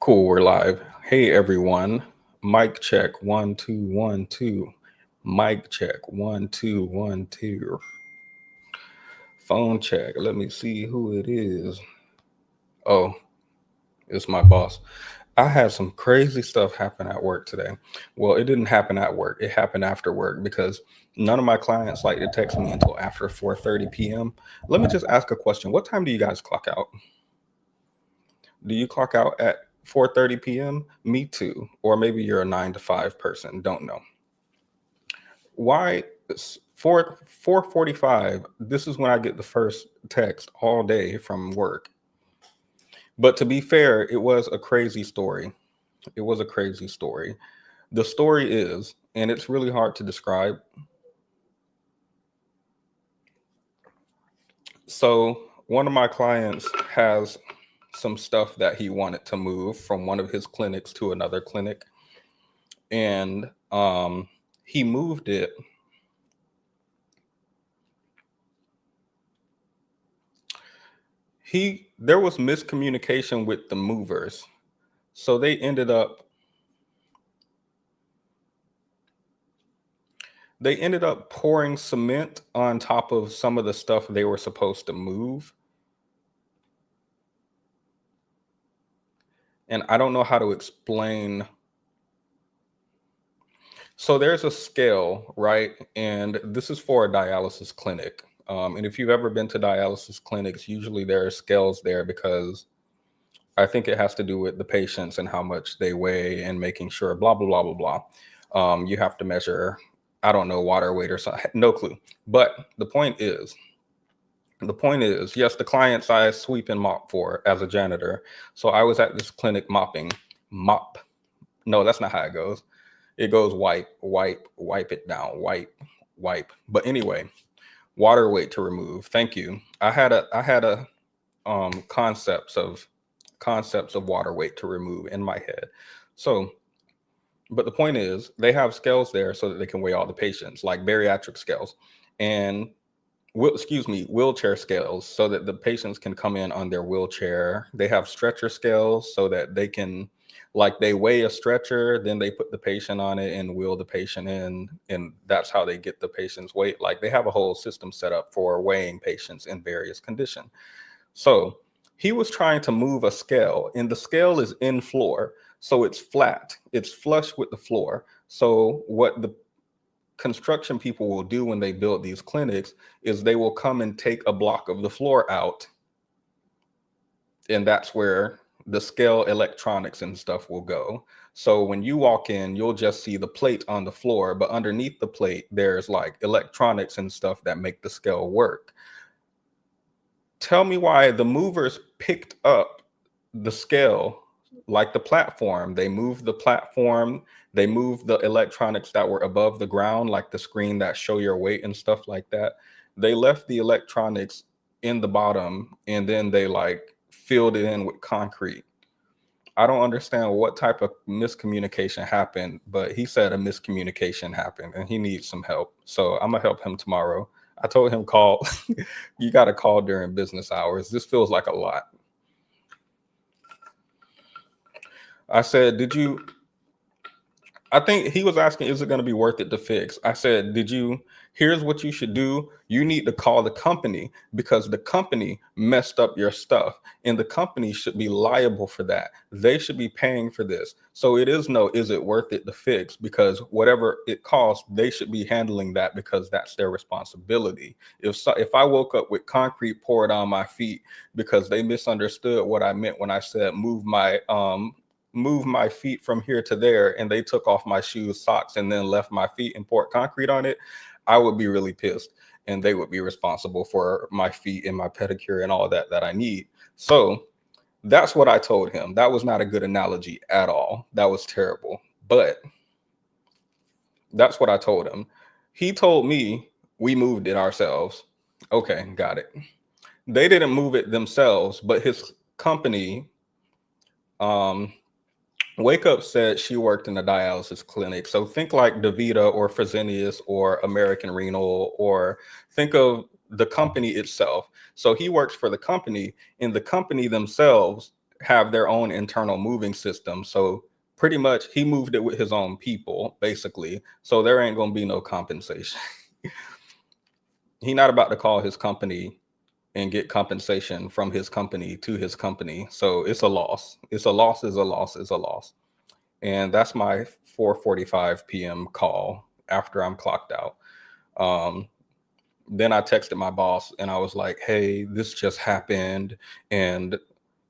Cool, we're live. Hey everyone. Mic check 1 2 1 2. Mic check 1 2 1 2. Phone check. Let me see who it is. Oh, it's my boss. I had some crazy stuff happen at work today. Well, it didn't happen at work. It happened after work because none of my clients like to text me until after 4:30 p.m. Let me just ask a question. What time do you guys clock out? Do you clock out at 4:30 p.m.? Me too. Or maybe you're a 9 to 5 person. Don't know. Why 4:45? This is when I get the first text all day from work. But to be fair, it was a crazy story. It was a crazy story. The story is, and it's really hard to describe. So, one of my clients has some stuff that he wanted to move from one of his clinics to another clinic, and he moved it. There was miscommunication with the movers, so they ended up pouring cement on top of some of the stuff they were supposed to move. And I don't know how to explain. So there's a scale, right? And this is for a dialysis clinic. And if you've ever been to dialysis clinics, usually there are scales there because I think it has to do with the patients and how much they weigh and making sure blah, blah, blah, blah, blah. You have to measure, I don't know, water weight or something, no clue. But the point is, yes, the clients I sweep and mop for as a janitor. So I was at this clinic mopping. Mop. No, that's not how it goes. It goes wipe, wipe, wipe it down, wipe, wipe. But anyway, water weight to remove. Thank you. I had a concepts of water weight to remove in my head. So, but the point is, they have scales there so that they can weigh all the patients, like bariatric scales, and wheelchair scales, so that the patients can come in on their wheelchair. They have stretcher scales so that they can, like, they weigh a stretcher, then they put the patient on it and wheel the patient in, and that's how they get the patient's weight. Like, they have a whole system set up for weighing patients in various conditions. So he was trying to move a scale, and the scale is in floor, so it's flat, it's flush with the floor. So what the construction people will do when they build these clinics is they will come and take a block of the floor out, and that's where the scale electronics and stuff will go. So when you walk in, you'll just see the plate on the floor, but underneath the plate there's like electronics and stuff that make the scale work. Tell me why the movers picked up the scale, like the platform. They moved the platform, they moved the electronics that were above the ground, like the screen that show your weight and stuff like that. They left the electronics in the bottom, and then they like filled it in with concrete. I don't understand what type of miscommunication happened, but he said a miscommunication happened and he needs some help. So I'm gonna help him tomorrow. I told him, call. You got to call during business hours. This feels like a lot. I said, I think he was asking, is it going to be worth it to fix? I said, here's what you should do. You need to call the company because the company messed up your stuff, and the company should be liable for that. They should be paying for this. So is it worth it to fix? Because whatever it costs, they should be handling that because that's their responsibility. If I woke up with concrete poured on my feet because they misunderstood what I meant when I said move my feet from here to there, and they took off my shoes, socks, and then left my feet and poured concrete on it, I would be really pissed, and they would be responsible for my feet and my pedicure and all that I need. So that's what I told him. That was not a good analogy at all. That was terrible, but that's what I told him. He told me we moved it ourselves. Okay, got it. They didn't move it themselves, but his company, Wake Up said she worked in a dialysis clinic. So think like DaVita or Fresenius or American Renal, or think of the company itself. So he works for the company, and the company themselves have their own internal moving system. So pretty much he moved it with his own people, basically. So there ain't gonna be no compensation. He not about to call his company and get compensation from his company to his company. So it's a loss. It's a loss, is a loss, is a loss. And that's my 4:45 p.m. call after I'm clocked out. Then I texted my boss and I was like, hey, this just happened. And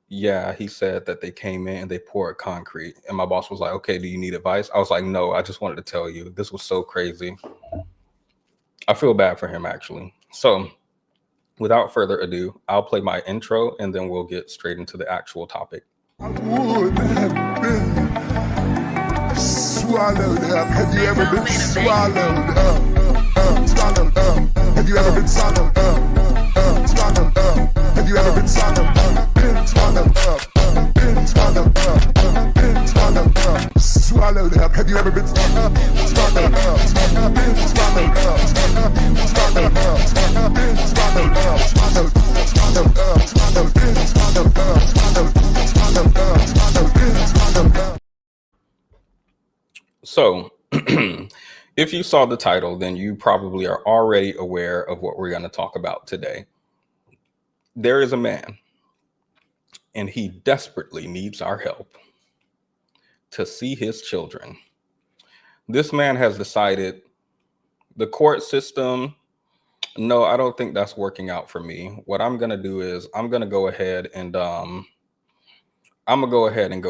yeah, he said that they came in and they poured concrete. And my boss was like, okay, do you need advice? I was like, no, I just wanted to tell you, this was so crazy. I feel bad for him, actually. So without further ado, I'll play my intro and then we'll get straight into the actual topic. I would have been swallowed up. Have you ever been swallowed up? Swallowed up. Have you ever been swallowed up? Swallowed up. Have you ever been swallowed up? Been swallowed up. Been swallowed up. Been swallowed up. Swallowed up. Have you ever been swallowed up? Swallowed up. Been swallowed up. Swallowed up. Been swallowed up. Swallowed up. Swallowed up. Swallowed. Been swallowed up. Swallowed. So if you saw the title, then you probably are already aware of what we're going to talk about today. There is a man, and he desperately needs our help to see his children. This man has decided the court system, no, I don't think that's working out for me. What I'm going to do is I'm going to go ahead and go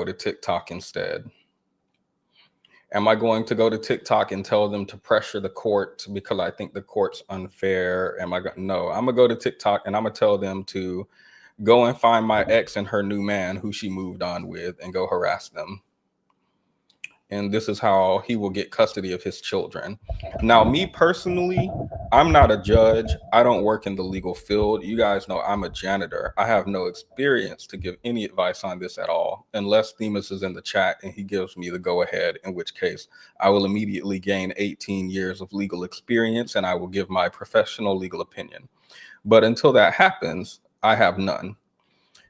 to TikTok instead. Am I going to go to TikTok and tell them to pressure the court because I think the court's unfair? No, I'm gonna go to TikTok and I'm gonna tell them to go and find my ex and her new man who she moved on with and go harass them. And this is how he will get custody of his children. Now, me personally, I'm not a judge. I don't work in the legal field. You guys know I'm a janitor. I have no experience to give any advice on this at all, unless Themis is in the chat and he gives me the go ahead, in which case I will immediately gain 18 years of legal experience and I will give my professional legal opinion. But until that happens, I have none.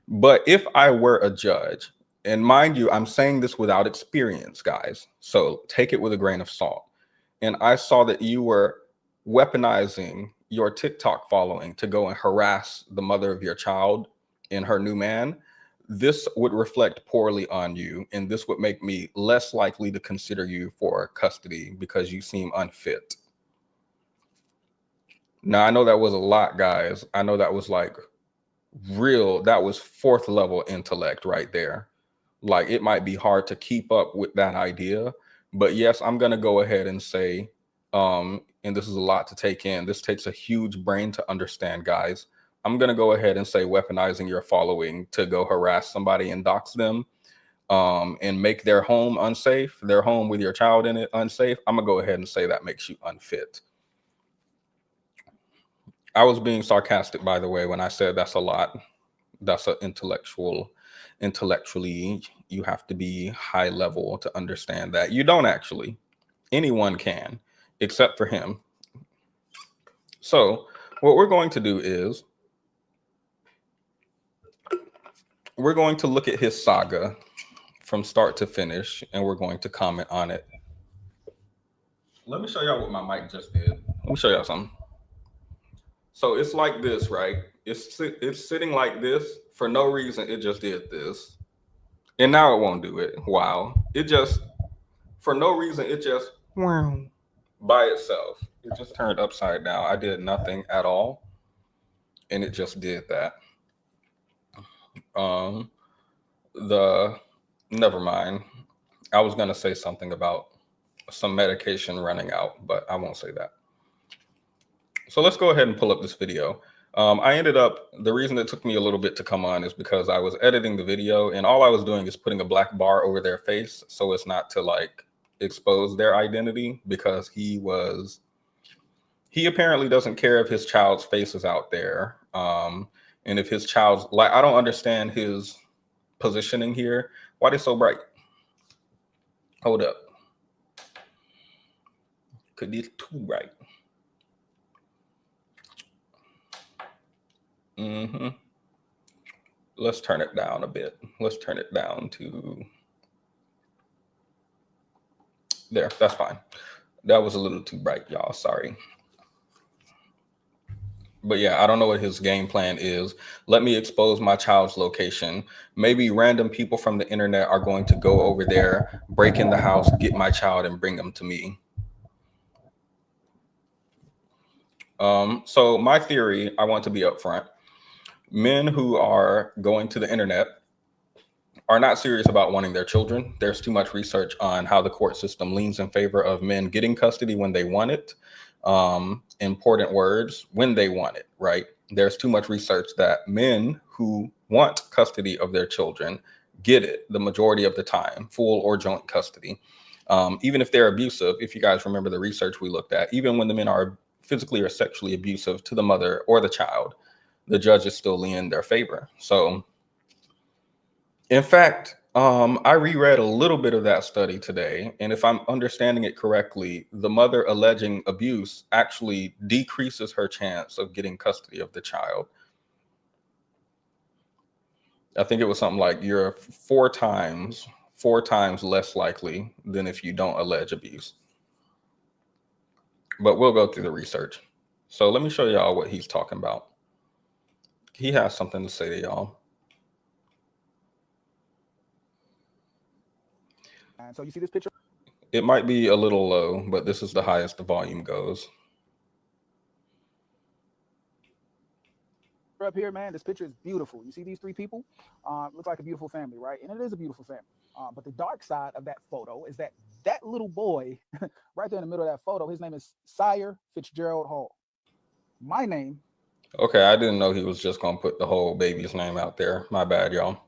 But if I were a judge, and mind you, I'm saying this without experience, guys, so take it with a grain of salt. And I saw that you were weaponizing your TikTok following to go and harass the mother of your child and her new man. This would reflect poorly on you, and this would make me less likely to consider you for custody because you seem unfit. Now, I know that was a lot, guys. I know that was like that was fourth level intellect right there. Like, it might be hard to keep up with that idea, but yes, I'm going to go ahead and say, and this is a lot to take in. This takes a huge brain to understand, guys. I'm going to go ahead and say weaponizing your following to go harass somebody and dox them, and make their home unsafe, their home with your child in it unsafe. I'm going to go ahead and say that makes you unfit. I was being sarcastic, by the way, when I said that's a lot. That's an intellectually, you have to be high level to understand that. You don't actually. Anyone can, except for him. So what we're going to do is we're going to look at his saga from start to finish, and we're going to comment on it. Let me show y'all what my mic just did. Let me show y'all something. So it's like this, right? It's sitting like this for no reason. It just did this. And now it won't do it. Wow. It just, for no reason, it just by itself. It just turned upside down. I did nothing at all. And it just did that. Never mind. I was going to say something about some medication running out, but I won't say that. So let's go ahead and pull up this video. The reason it took me a little bit to come on is because I was editing the video and all I was doing is putting a black bar over their face so as not to like expose their identity, because he apparently doesn't care if his child's face is out there. And if his child's like, I don't understand his positioning here. Why are they so bright? Hold up. Could be too bright. Let's turn it down a bit. Let's turn it down to there. That's fine. That was a little too bright, y'all. Sorry. But yeah, I don't know what his game plan is. Let me expose my child's location. Maybe random people from the internet are going to go over there, break in the house, get my child, and bring them to me. So my theory, I want to be upfront. Men who are going to the internet are not serious about wanting their children. There's too much research on how the court system leans in favor of men getting custody when they want it. Important words, when they want it, right? There's too much research that men who want custody of their children get it the majority of the time, full or joint custody. Even if they're abusive, if you guys remember the research we looked at, even when the men are physically or sexually abusive to the mother or the child, the judges still lean in their favor. So in fact, I reread a little bit of that study today, and if I'm understanding it correctly, the mother alleging abuse actually decreases her chance of getting custody of the child. I think it was something like you're four times less likely than if you don't allege abuse. But we'll go through the research. So let me show y'all what he's talking about. He has something to say to y'all. And so you see this picture? It might be a little low, but this is the highest the volume goes. Up here, man, this picture is beautiful. You see these three people? Looks like a beautiful family, right? And it is a beautiful family. But the dark side of that photo is that little boy right there in the middle of that photo, his name is Sire Fitzgerald Hall. My name. Okay, I didn't know he was just going to put the whole baby's name out there. My bad, y'all.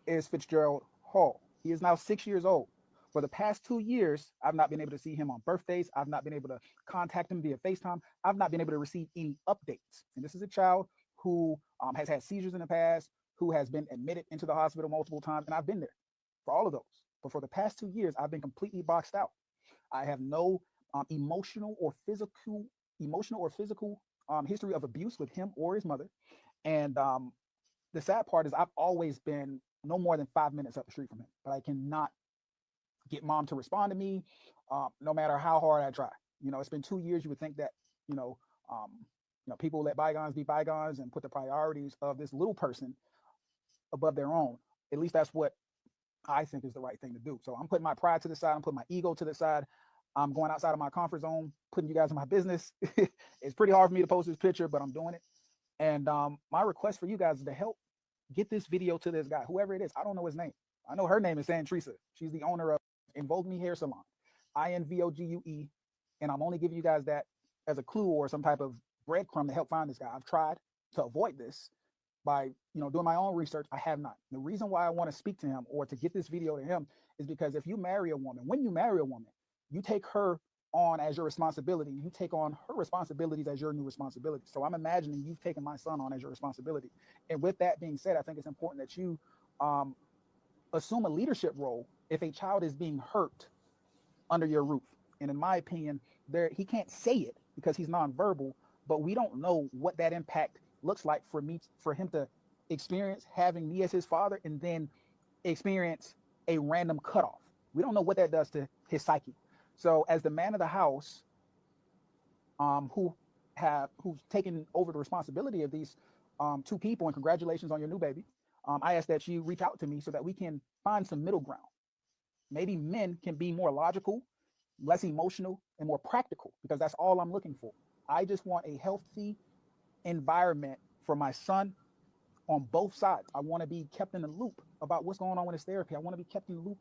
Is Fitzgerald Hall. He is now 6 years old. For the past 2 years, I've not been able to see him on birthdays. I've not been able to contact him via FaceTime. I've not been able to receive any updates. And this is a child who has had seizures in the past, who has been admitted into the hospital multiple times, and I've been there for all of those. But for the past 2 years, I've been completely boxed out. I have no emotional or physical history of abuse with him or his mother. And the sad part is I've always been no more than 5 minutes up the street from him, but I cannot get mom to respond to me, no matter how hard I try. You know, it's been 2 years. You would think that, people let bygones be bygones and put the priorities of this little person above their own. At least that's what I think is the right thing to do. So I'm putting my pride to the side. I'm putting my ego to the side. I'm going outside of my comfort zone, putting you guys in my business. It's pretty hard for me to post this picture, but I'm doing it. And my request for you guys is to help get this video to this guy, whoever it is. I don't know his name. I know her name is Teresa. She's the owner of Invogue Me Hair Salon, INVOGUE. And I'm only giving you guys that as a clue or some type of breadcrumb to help find this guy. I've tried to avoid this by doing my own research. I have not. The reason why I want to speak to him or to get this video to him is because if you marry a woman, when you marry a woman, you take her on as your responsibility. You take on her responsibilities as your new responsibility. So I'm imagining you've taken my son on as your responsibility. And with that being said, I think it's important that you assume a leadership role if a child is being hurt under your roof. And in my opinion, he can't say it because he's nonverbal, but we don't know what that impact looks like for him to experience having me as his father and then experience a random cutoff. We don't know what that does to his psyche. So as the man of the house, who's taken over the responsibility of these two people, and congratulations on your new baby, I ask that you reach out to me so that we can find some middle ground. Maybe men can be more logical, less emotional, and more practical, because that's all I'm looking for. I just want a healthy environment for my son on both sides. I want to be kept in the loop about what's going on with his therapy. I want to be kept in the loop.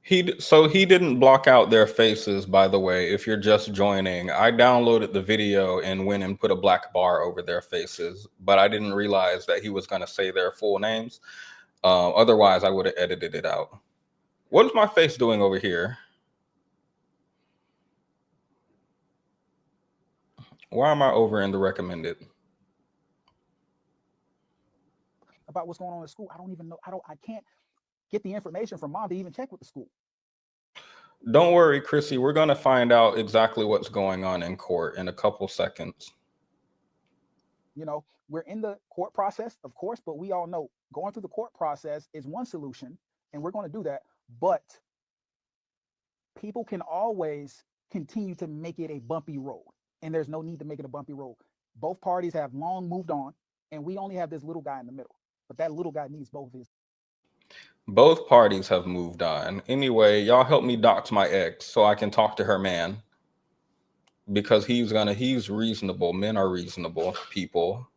He didn't block out their faces, by the way. If you're just joining, I downloaded the video and went and put a black bar over their faces, but I didn't realize that he was going to say their full names. Otherwise, I would have edited it out. What is my face doing over here? Why am I over in the recommended? About what's going on in school. I don't even know. I can't get the information from mom to even check with the school. Don't worry, Chrissy. We're going to find out exactly what's going on in court in a couple seconds. we're in the court process, of course, but we all know going through the court process is one solution, and we're going to do that. But people can always continue to make it a bumpy road, and there's no need to make it a bumpy road. Both parties have long moved on, and we only have this little guy in the middle. But that little guy needs both of his. Both parties have moved on. Anyway, y'all help me dox my ex so I can talk to her man, because he's reasonable. Men are reasonable people.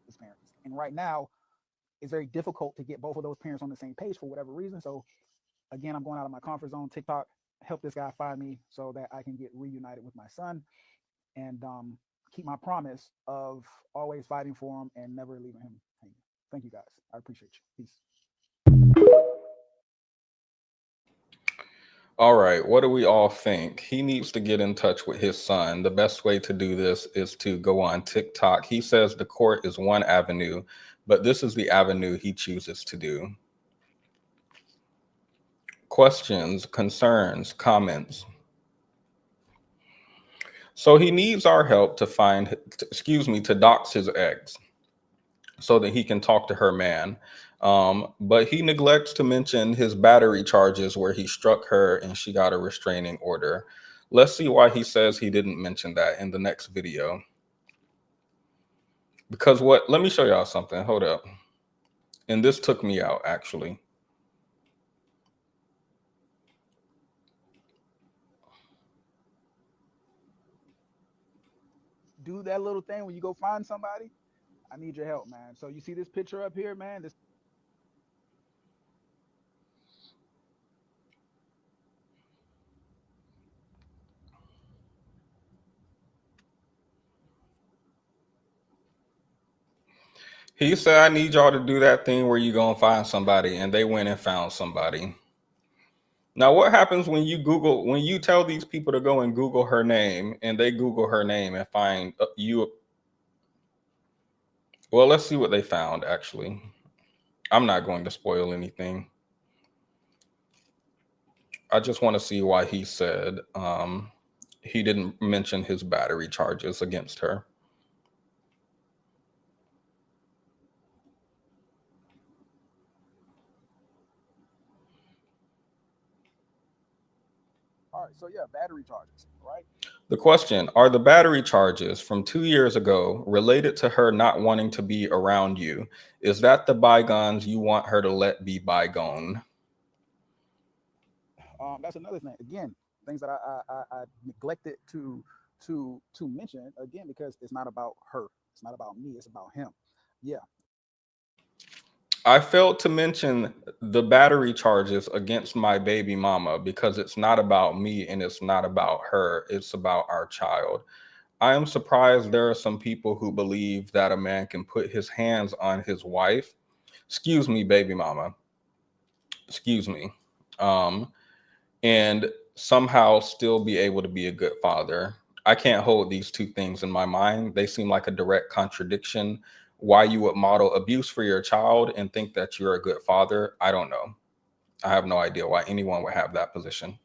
His parents. And right now, it's very difficult to get both of those parents on the same page for whatever reason. So again, I'm going out of my comfort zone. TikTok, help this guy find me so that I can get reunited with my son and keep my promise of always fighting for him and never leaving him hanging. Thank you guys. I appreciate you. Peace. All right, what do we all think? He needs to get in touch with his son. The best way to do this is to go on TikTok. He says the court is one avenue, but this is the avenue he chooses to do. Questions, concerns, comments. So he needs our help to find, to dox his ex so that he can talk to her man. But he neglects to mention his battery charges where he struck her and she got a restraining order. Let's see why he says he didn't mention that in the next video. Because let me show y'all something. Hold up. And this took me out, actually. Do that little thing when you go find somebody. I need your help, man. So you see this picture up here, man? This He said, I need y'all to do that thing where you go and find somebody, and they went and found somebody. Now, what happens when you tell these people to go and Google her name, and they Google her name and find you? Well, let's see what they found, actually. I'm not going to spoil anything. I just want to see why he said he didn't mention his battery charges against her. all right, so yeah, battery charges, right? The question, are the battery charges from 2 years ago related to her not wanting to be around you? Is that the bygones you want her to let be bygone? That's another thing. Again, things that I neglected to mention again because it's not about her. It's not about me. It's about him. Yeah. I failed to mention the battery charges against my baby mama because it's not about me and it's not about her. It's about our child. I am surprised there are some people who believe that a man can put his hands on his wife. Excuse me, baby mama. Excuse me. And somehow still be able to be a good father. I can't hold these two things in my mind. They seem like a direct contradiction. Why you would model abuse for your child and think that you're a good father, I don't know. I have no idea why anyone would have that position.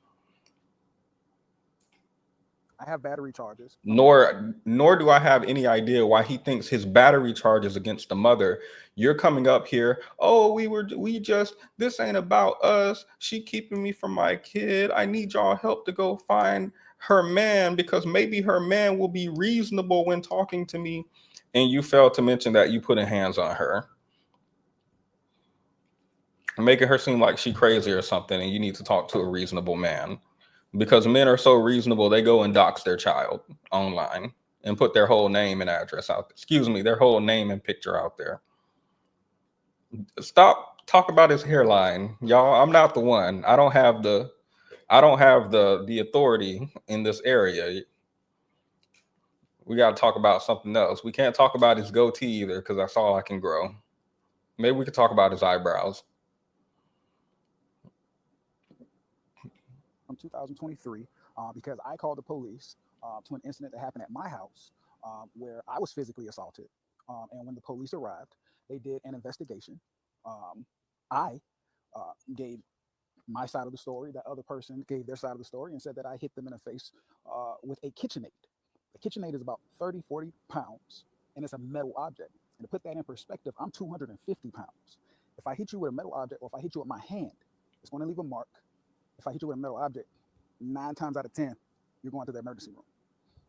I have battery charges. Nor do I have any idea why he thinks his battery charges against the mother. You're coming up here, oh, this ain't about us. She keeping me from my kid. I need y'all help to go find her man because maybe her man will be reasonable when talking to me. And you failed to mention that you putting hands on her, making her seem like she crazy or something, and you need to talk to a reasonable man. Because men are so reasonable, they go and dox their child online and put their whole name and address out there. Excuse me, their whole name and picture out there. Stop talk about his hairline, y'all. I'm not the one. I don't have the authority in this area. We got to talk about something else. We can't talk about his goatee either because that's all I can grow. Maybe we could talk about his eyebrows. From 2023, because I called the police to an incident that happened at my house where I was physically assaulted. And when the police arrived, they did an investigation. I gave my side of the story. That other person gave their side of the story and said that I hit them in the face with a KitchenAid. The KitchenAid is about 30, 40 pounds, and it's a metal object. And to put that in perspective, I'm 250 pounds. If I hit you with a metal object, or if I hit you with my hand, it's going to leave a mark. If I hit you with a metal object, 9 times out of 10, you're going to the emergency room.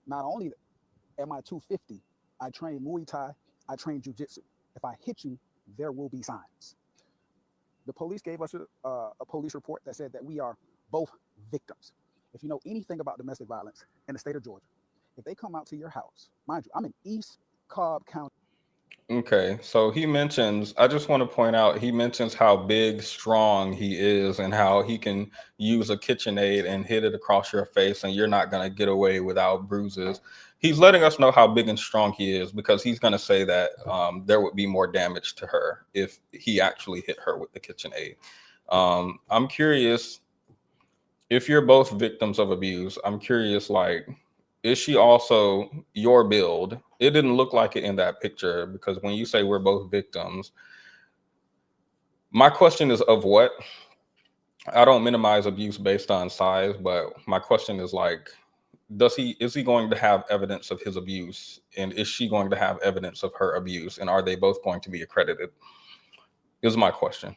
Not only am I 250, I train Muay Thai, I train Jiu-Jitsu. If I hit you, there will be signs. The police gave us a police report that said that we are both victims. If you know anything about domestic violence in the state of Georgia, if they come out to your house, mind you, I'm in East Cobb County. Okay, so he mentions, I just want to point out, he mentions how big, strong he is and how he can use a KitchenAid and hit it across your face and you're not going to get away without bruises. He's letting us know how big and strong he is because he's going to say that there would be more damage to her if he actually hit her with the KitchenAid. I'm curious, if you're both victims of abuse, I'm curious, like, is she also your build? It didn't look like it in that picture because when you say we're both victims, my question is of what? I don't minimize abuse based on size, but my question is like, is he going to have evidence of his abuse? And is she going to have evidence of her abuse? And are they both going to be accredited? Is my question.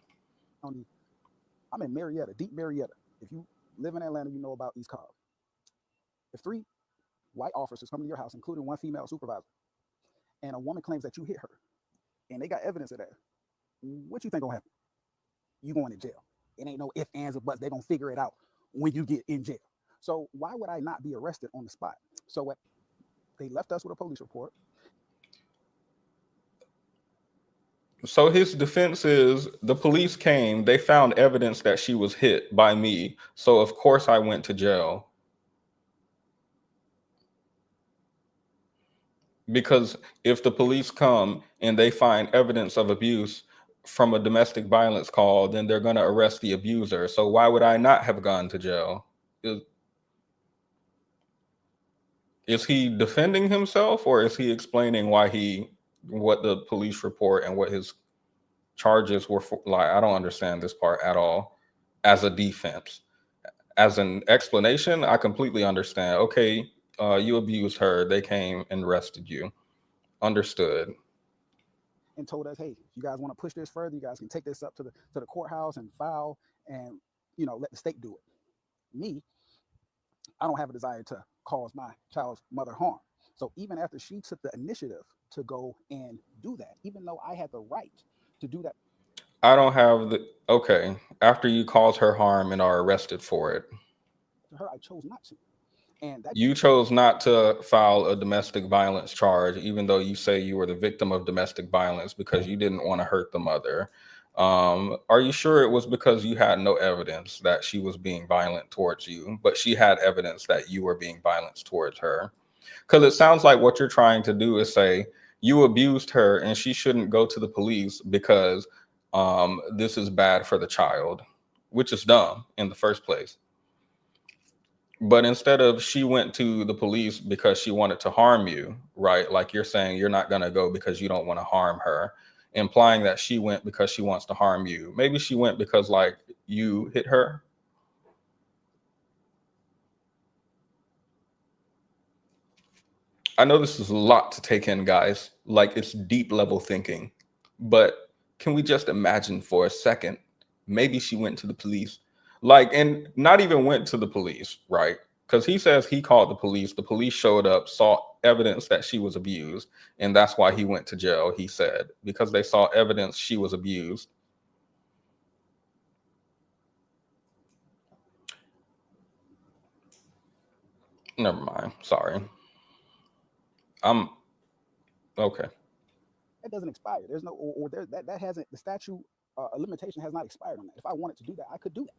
I'm in Marietta, deep Marietta. If you live in Atlanta, you know about East Cobb. If 3 white officers come to your house, including 1 female supervisor, and a woman claims that you hit her, and they got evidence of that, what you think gonna happen? You going to jail. It ain't no ifs, ands, or buts. They gonna figure it out when you get in jail. So why would I not be arrested on the spot? So what? They left us with a police report. So his defense is the police came, they found evidence that she was hit by me. So of course I went to jail. Because if the police come and they find evidence of abuse from a domestic violence call, then they're going to arrest the abuser. So why would I not have gone to jail? Is he defending himself, or is he explaining what the police report and what his charges were for? Like, I don't understand this part at all. As a defense, as an explanation, I completely understand. Okay, you abused her. They came and arrested you. Understood. And told us, hey, if you guys want to push this further, you guys can take this up to the courthouse and file, and let the state do it. Me, I don't have a desire to cause my child's mother harm. So even after she took the initiative to go and do that, even though I had the right to do that, I don't have the okay. After you cause her harm and are arrested for it, to her, I chose not to. And that you chose not to file a domestic violence charge, even though you say you were the victim of domestic violence because you didn't want to hurt the mother. Are you sure it was because you had no evidence that she was being violent towards you, but she had evidence that you were being violent towards her? Because it sounds like what you're trying to do is say you abused her and she shouldn't go to the police because this is bad for the child, which is dumb in the first place. But instead of she went to the police because she wanted to harm you, right? Like you're saying you're not going to go because you don't want to harm her, implying that she went because she wants to harm you. Maybe she went because like you hit her. I know this is a lot to take in, guys. Like it's deep level thinking, but can we just imagine for a second, maybe she went to the police, like, and not even went to the police, right? Because he says he called the police showed up, saw evidence that she was abused, and that's why he went to jail, he said, because they saw evidence she was abused. Never mind, sorry. I'm okay. That doesn't expire. There's no, or there, that hasn't, the statute, a limitation has not expired on that. If I wanted to do that, I could do that.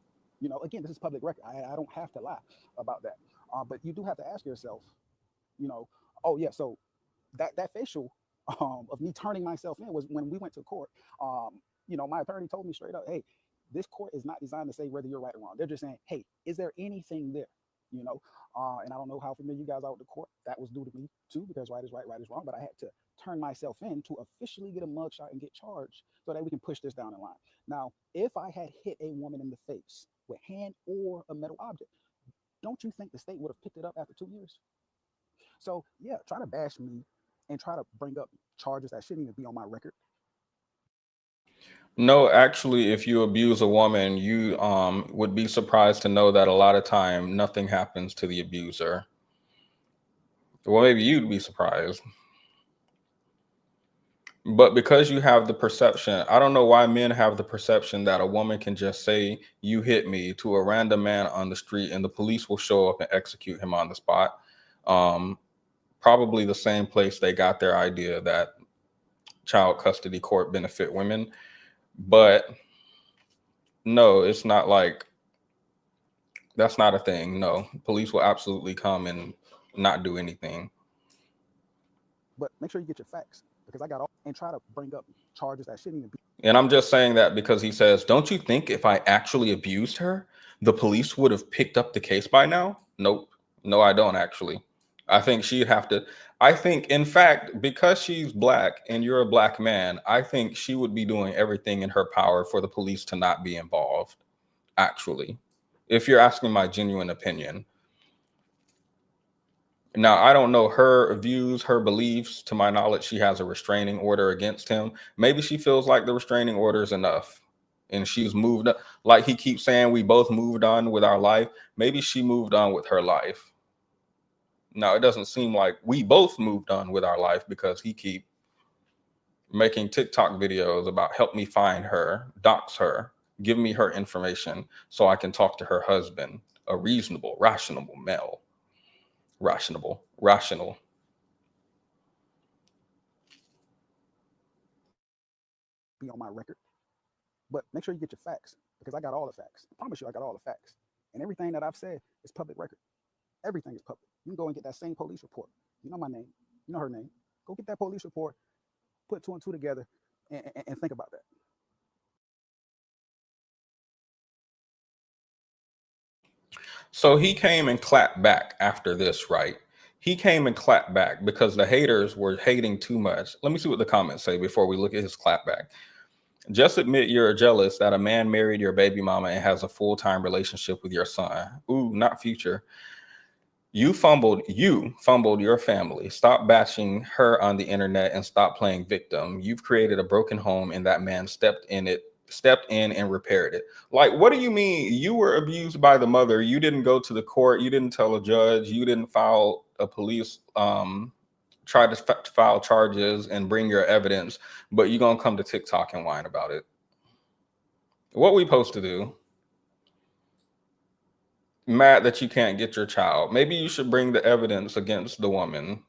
Again, this is public record. I don't have to lie about that. But you do have to ask yourself, oh yeah, so that facial of me turning myself in was when we went to court. My attorney told me straight up, hey, this court is not designed to say whether you're right or wrong. They're just saying, hey, is there anything there? And I don't know how familiar you guys are with the court. That was due to me too, because right is right, right is wrong. But I had to turn myself in to officially get a mugshot and get charged so that we can push this down the line. Now, if I had hit a woman in the face with hand or a metal object, don't you think the state would have picked it up after 2 years? So yeah, try to bash me and try to bring up charges that shouldn't even be on my record. No, actually, if you abuse a woman, you would be surprised to know that a lot of time nothing happens to the abuser. Well, maybe you'd be surprised. But because you have the perception, I don't know why men have the perception that a woman can just say, "You hit me," to a random man on the street and the police will show up and execute him on the spot. Um, Probably the same place they got their idea that child custody court benefit women. But no, it's not like that's not a thing. No, police will absolutely come and not do anything. But make sure you get your facts, because I got all, and try to bring up charges that shouldn't even be. And I'm just saying that because he says, "Don't you think if I actually abused her, the police would have picked up the case by now?" Nope. No, I don't actually. I think she'd have to. I think, in fact, because she's black and you're a black man, I think she would be doing everything in her power for the police to not be involved, actually, if you're asking my genuine opinion. Now, I don't know her views, her beliefs. To my knowledge, she has a restraining order against him. Maybe she feels like the restraining order is enough and she's moved up. Like he keeps saying, we both moved on with our life. Maybe she moved on with her life. Now, it doesn't seem like we both moved on with our life because he keep making TikTok videos about help me find her, dox her, give me her information so I can talk to her husband, a reasonable, rational male. Rational. Be on my record. But make sure you get your facts, because I got all the facts. I promise you, I got all the facts. And everything that I've said is public record. Everything is public. You can go and get that same police report. You know my name. You know her name. Go get that police report, put two and two together, and think about that. So he came and clapped back after this, right? He came and clapped back because the haters were hating too much. Let me see what the comments say before we look at his clapback. Just admit you're jealous that a man married your baby mama and has a full-time relationship with your son. Ooh, not Future. You fumbled your family. Stop bashing her on the internet and stop playing victim. You've created a broken home and that man stepped in and repaired it. Like, what do you mean you were abused by the mother? You didn't go to the court. You didn't tell a judge. You didn't file a police, try to file charges and bring your evidence, but you're going to come to TikTok and whine about it. What we supposed to do? Mad that you can't get your child. Maybe you should bring the evidence against the woman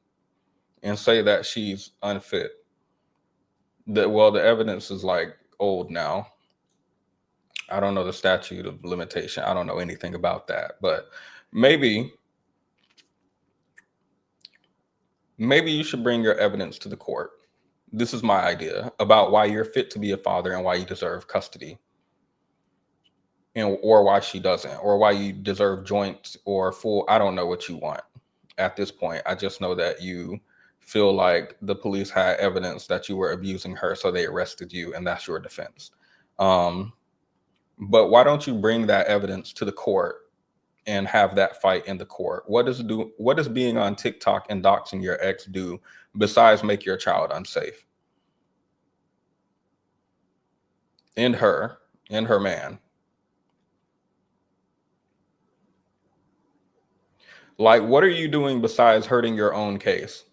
and say that she's unfit. Well, the evidence is like old now. I don't know the statute of limitation. I don't know anything about that, but maybe you should bring your evidence to the court. This is my idea about why you're fit to be a father and why you deserve custody. Or why she doesn't, or why you deserve joint or full. I don't know what you want at this point. I just know that you feel like the police had evidence that you were abusing her, so they arrested you, and that's your defense. But why don't you bring that evidence to the court and have that fight in the court? What does being on TikTok and doxing your ex do besides make your child unsafe? And her man. Like, what are you doing besides hurting your own case?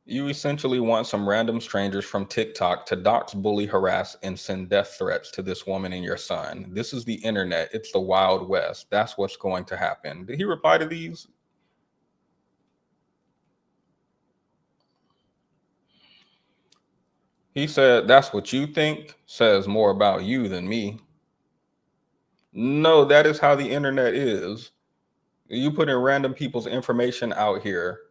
You essentially want some random strangers from TikTok to dox, bully, harass, and send death threats to this woman and your son. This is the internet. It's the Wild West. That's what's going to happen. Did he reply to these? He said, "That's what you think. Says more about you than me." No, that is how the internet is. You put in random people's information out here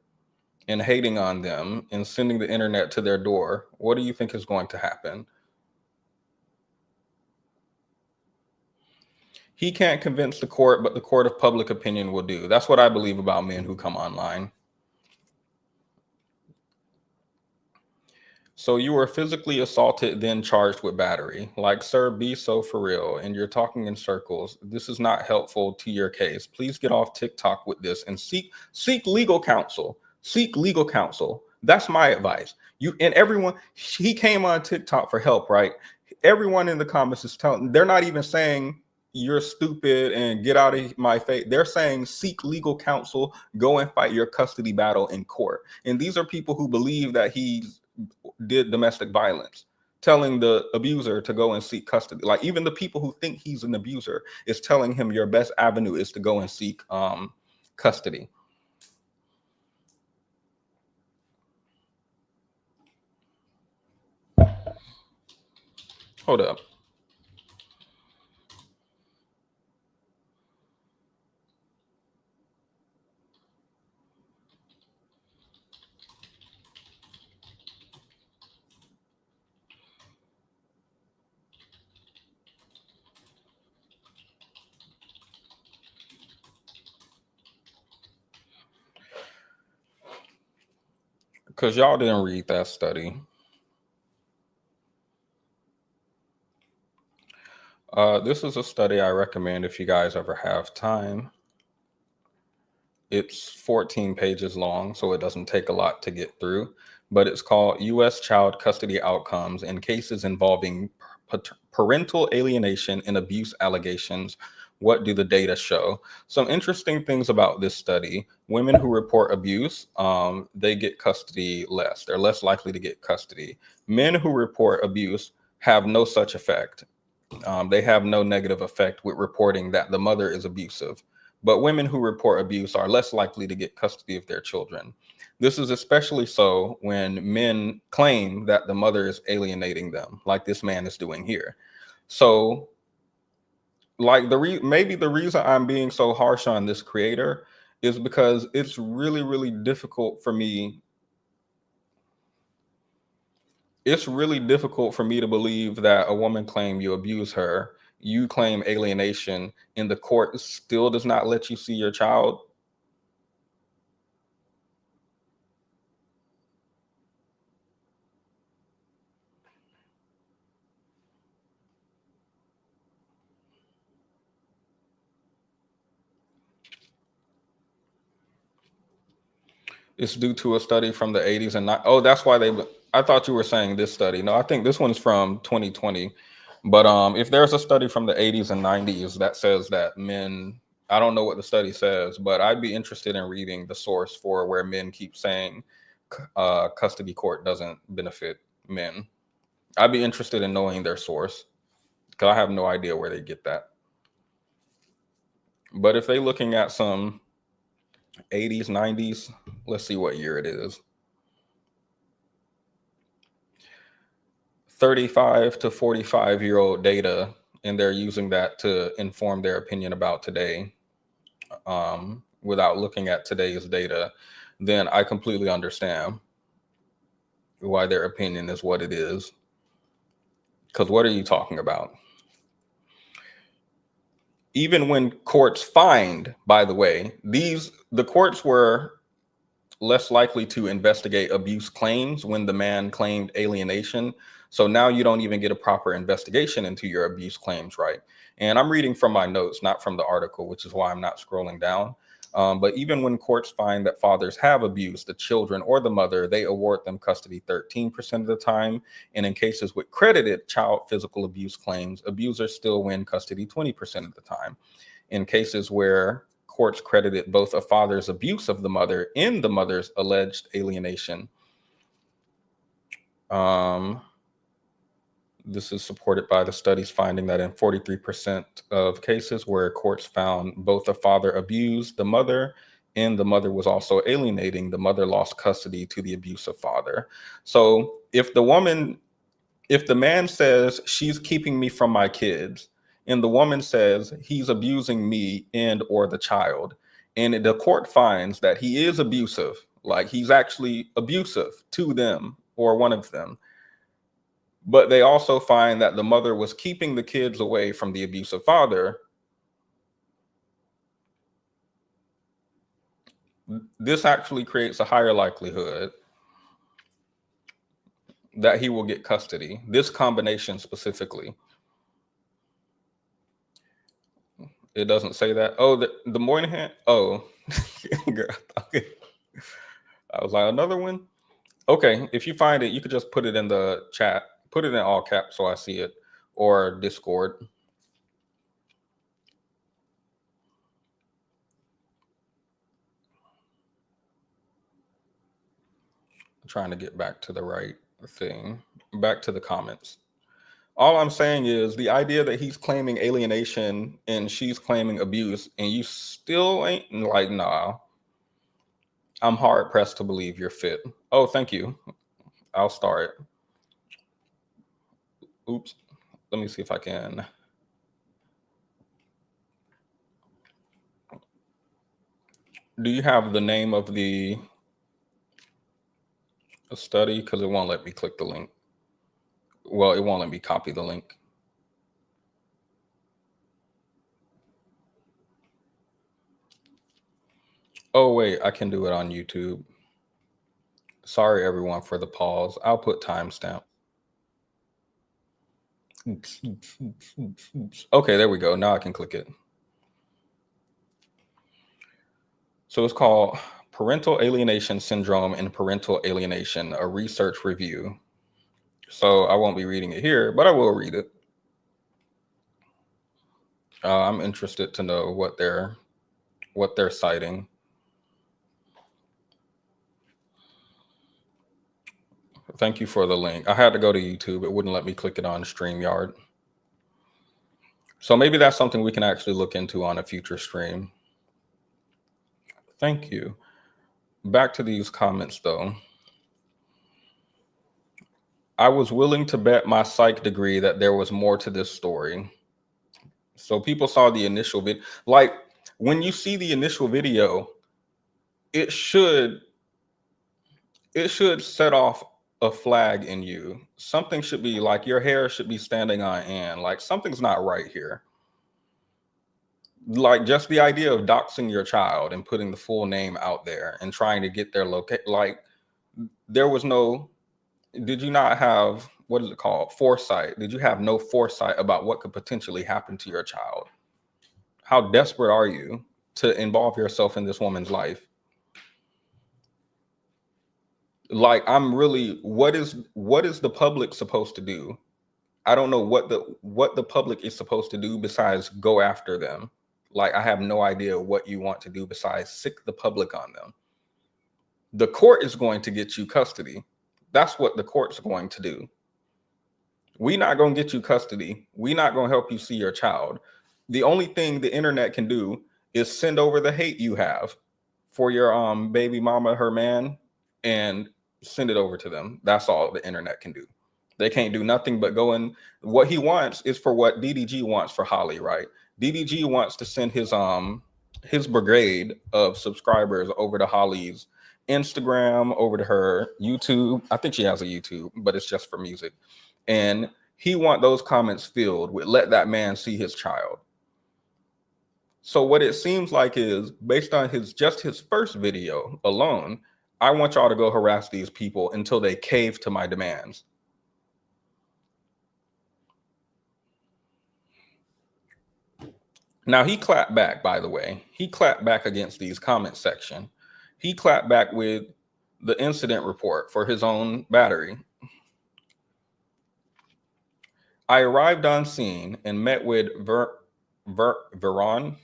and hating on them and sending the internet to their door, what do you think is going to happen? He can't convince the court, but the court of public opinion will do. That's what I believe about men who come online. So you were physically assaulted, then charged with battery. Like, sir, be so for real. And you're talking in circles. This is not helpful to your case. Please get off TikTok with this and seek legal counsel. Seek legal counsel. That's my advice. You and everyone, he came on TikTok for help, right? Everyone in the comments is telling, they're not even saying you're stupid and get out of my face. They're saying seek legal counsel, go and fight your custody battle in court. And these are people who believe that he did domestic violence, telling the abuser to go and seek custody. Like, even the people who think he's an abuser is telling him your best avenue is to go and seek custody. Hold up. Because y'all didn't read that study. This is a study I recommend if you guys ever have time. It's 14 pages long, so it doesn't take a lot to get through, but it's called U.S. Child Custody Outcomes in Cases Involving Parental Alienation and Abuse Allegations. What do the data show? Some interesting things about this study. Women who report abuse, they get custody less. They're less likely to get custody. Men who report abuse have no such effect. They have no negative effect with reporting that the mother is abusive. But women who report abuse are less likely to get custody of their children. This is especially so when men claim that the mother is alienating them, like this man is doing here. So, like, maybe the reason I'm being so harsh on this creator is because it's really, really difficult for me. It's really difficult for me to believe that a woman claim you abuse her, you claim alienation, and the court still does not let you see your child. It's due to a study from the 80s and not. Oh, that's why I thought you were saying this study. No, I think this one's from 2020. But if there's a study from the 80s and 90s that says that men, I don't know what the study says, but I'd be interested in reading the source for where men keep saying custody court doesn't benefit men. I'd be interested in knowing their source because I have no idea where they get that. But if they're looking at some 80s, 90s, let's see what year it is. 35 to 45-year-old data, and they're using that to inform their opinion about today without looking at today's data, then I completely understand why their opinion is what it is. Because what are you talking about? Even when courts find, by the way, the courts were less likely to investigate abuse claims when the man claimed alienation. So now you don't even get a proper investigation into your abuse claims, right? And I'm reading from my notes, not from the article, which is why I'm not scrolling down. But even when courts find that fathers have abused the children or the mother, they award them custody 13% of the time. And in cases with credited child physical abuse claims, abusers still win custody 20% of the time. In cases where courts credited both a father's abuse of the mother and the mother's alleged alienation, this is supported by the studies finding that in 43% of cases where courts found both the father abused the mother and the mother was also alienating, the mother lost custody to the abusive father. So if the man says she's keeping me from my kids, and the woman says he's abusing me and or the child, and the court finds that he is abusive, Like he's actually abusive to them or one of them. But they also find that the mother was keeping the kids away from the abusive father. This actually creates a higher likelihood that he will get custody. This combination specifically. It doesn't say that. Oh, the Moynihan. Oh, I was like, another one. Okay, if you find it, you could just put it in the chat. Put it in all caps so I see it, or Discord. I'm trying to get back to the right thing. Back to the comments. All I'm saying is the idea that he's claiming alienation and she's claiming abuse, and you still ain't like, nah. I'm hard pressed to believe you're fit. Oh, thank you. I'll start. Oops. Let me see if I can. Do you have the name of the study? Because it won't let me click the link. Well, it won't let me copy the link. Oh, wait, I can do it on YouTube. Sorry, everyone, for the pause. I'll put timestamp. Okay, there we go. Now I can click it. So it's called Parental Alienation Syndrome and Parental Alienation, a research review. So I won't be reading it here, but I will read it. I'm interested to know what they're citing. Thank you for the link. I had to go to YouTube. It wouldn't let me click it on StreamYard. So maybe that's something we can actually look into on a future stream. Thank you. Back to these comments, though. I was willing to bet my psych degree that there was more to this story. So people saw the initial video. Like, when you see the initial video, it should set off a flag in you. Something should be like, your hair should be standing on end. Like, something's not right here. Like, just the idea of doxing your child and putting the full name out there and trying to get their location. Like, there was no, did you not have, what is it called? Foresight. Did you have no foresight about what could potentially happen to your child? How desperate are you to involve yourself in this woman's life? Like, I'm really, what is the public supposed to do? I don't know what the public is supposed to do besides go after them. Like, I have no idea what you want to do besides sick the public on them. The court is going to get you custody. That's what the court's going to do. We're not going to get you custody. We're not going to help you see your child. The only thing the internet can do is send over the hate you have for your baby mama, her man, and send it over to them. That's all the internet can do. They can't do nothing but go in. What he wants is for what DDG wants for Holly, right? DDG wants to send his brigade of subscribers over to Holly's Instagram, over to her YouTube. I think she has a YouTube, but it's just for music. And he wants those comments filled with "let that man see his child." So what it seems like is, based on his first video alone, I want y'all to go harass these people until they cave to my demands. Now, he clapped back, by the way. He clapped back against these comment section. He clapped back with the incident report for his own battery. I arrived on scene and met with Veron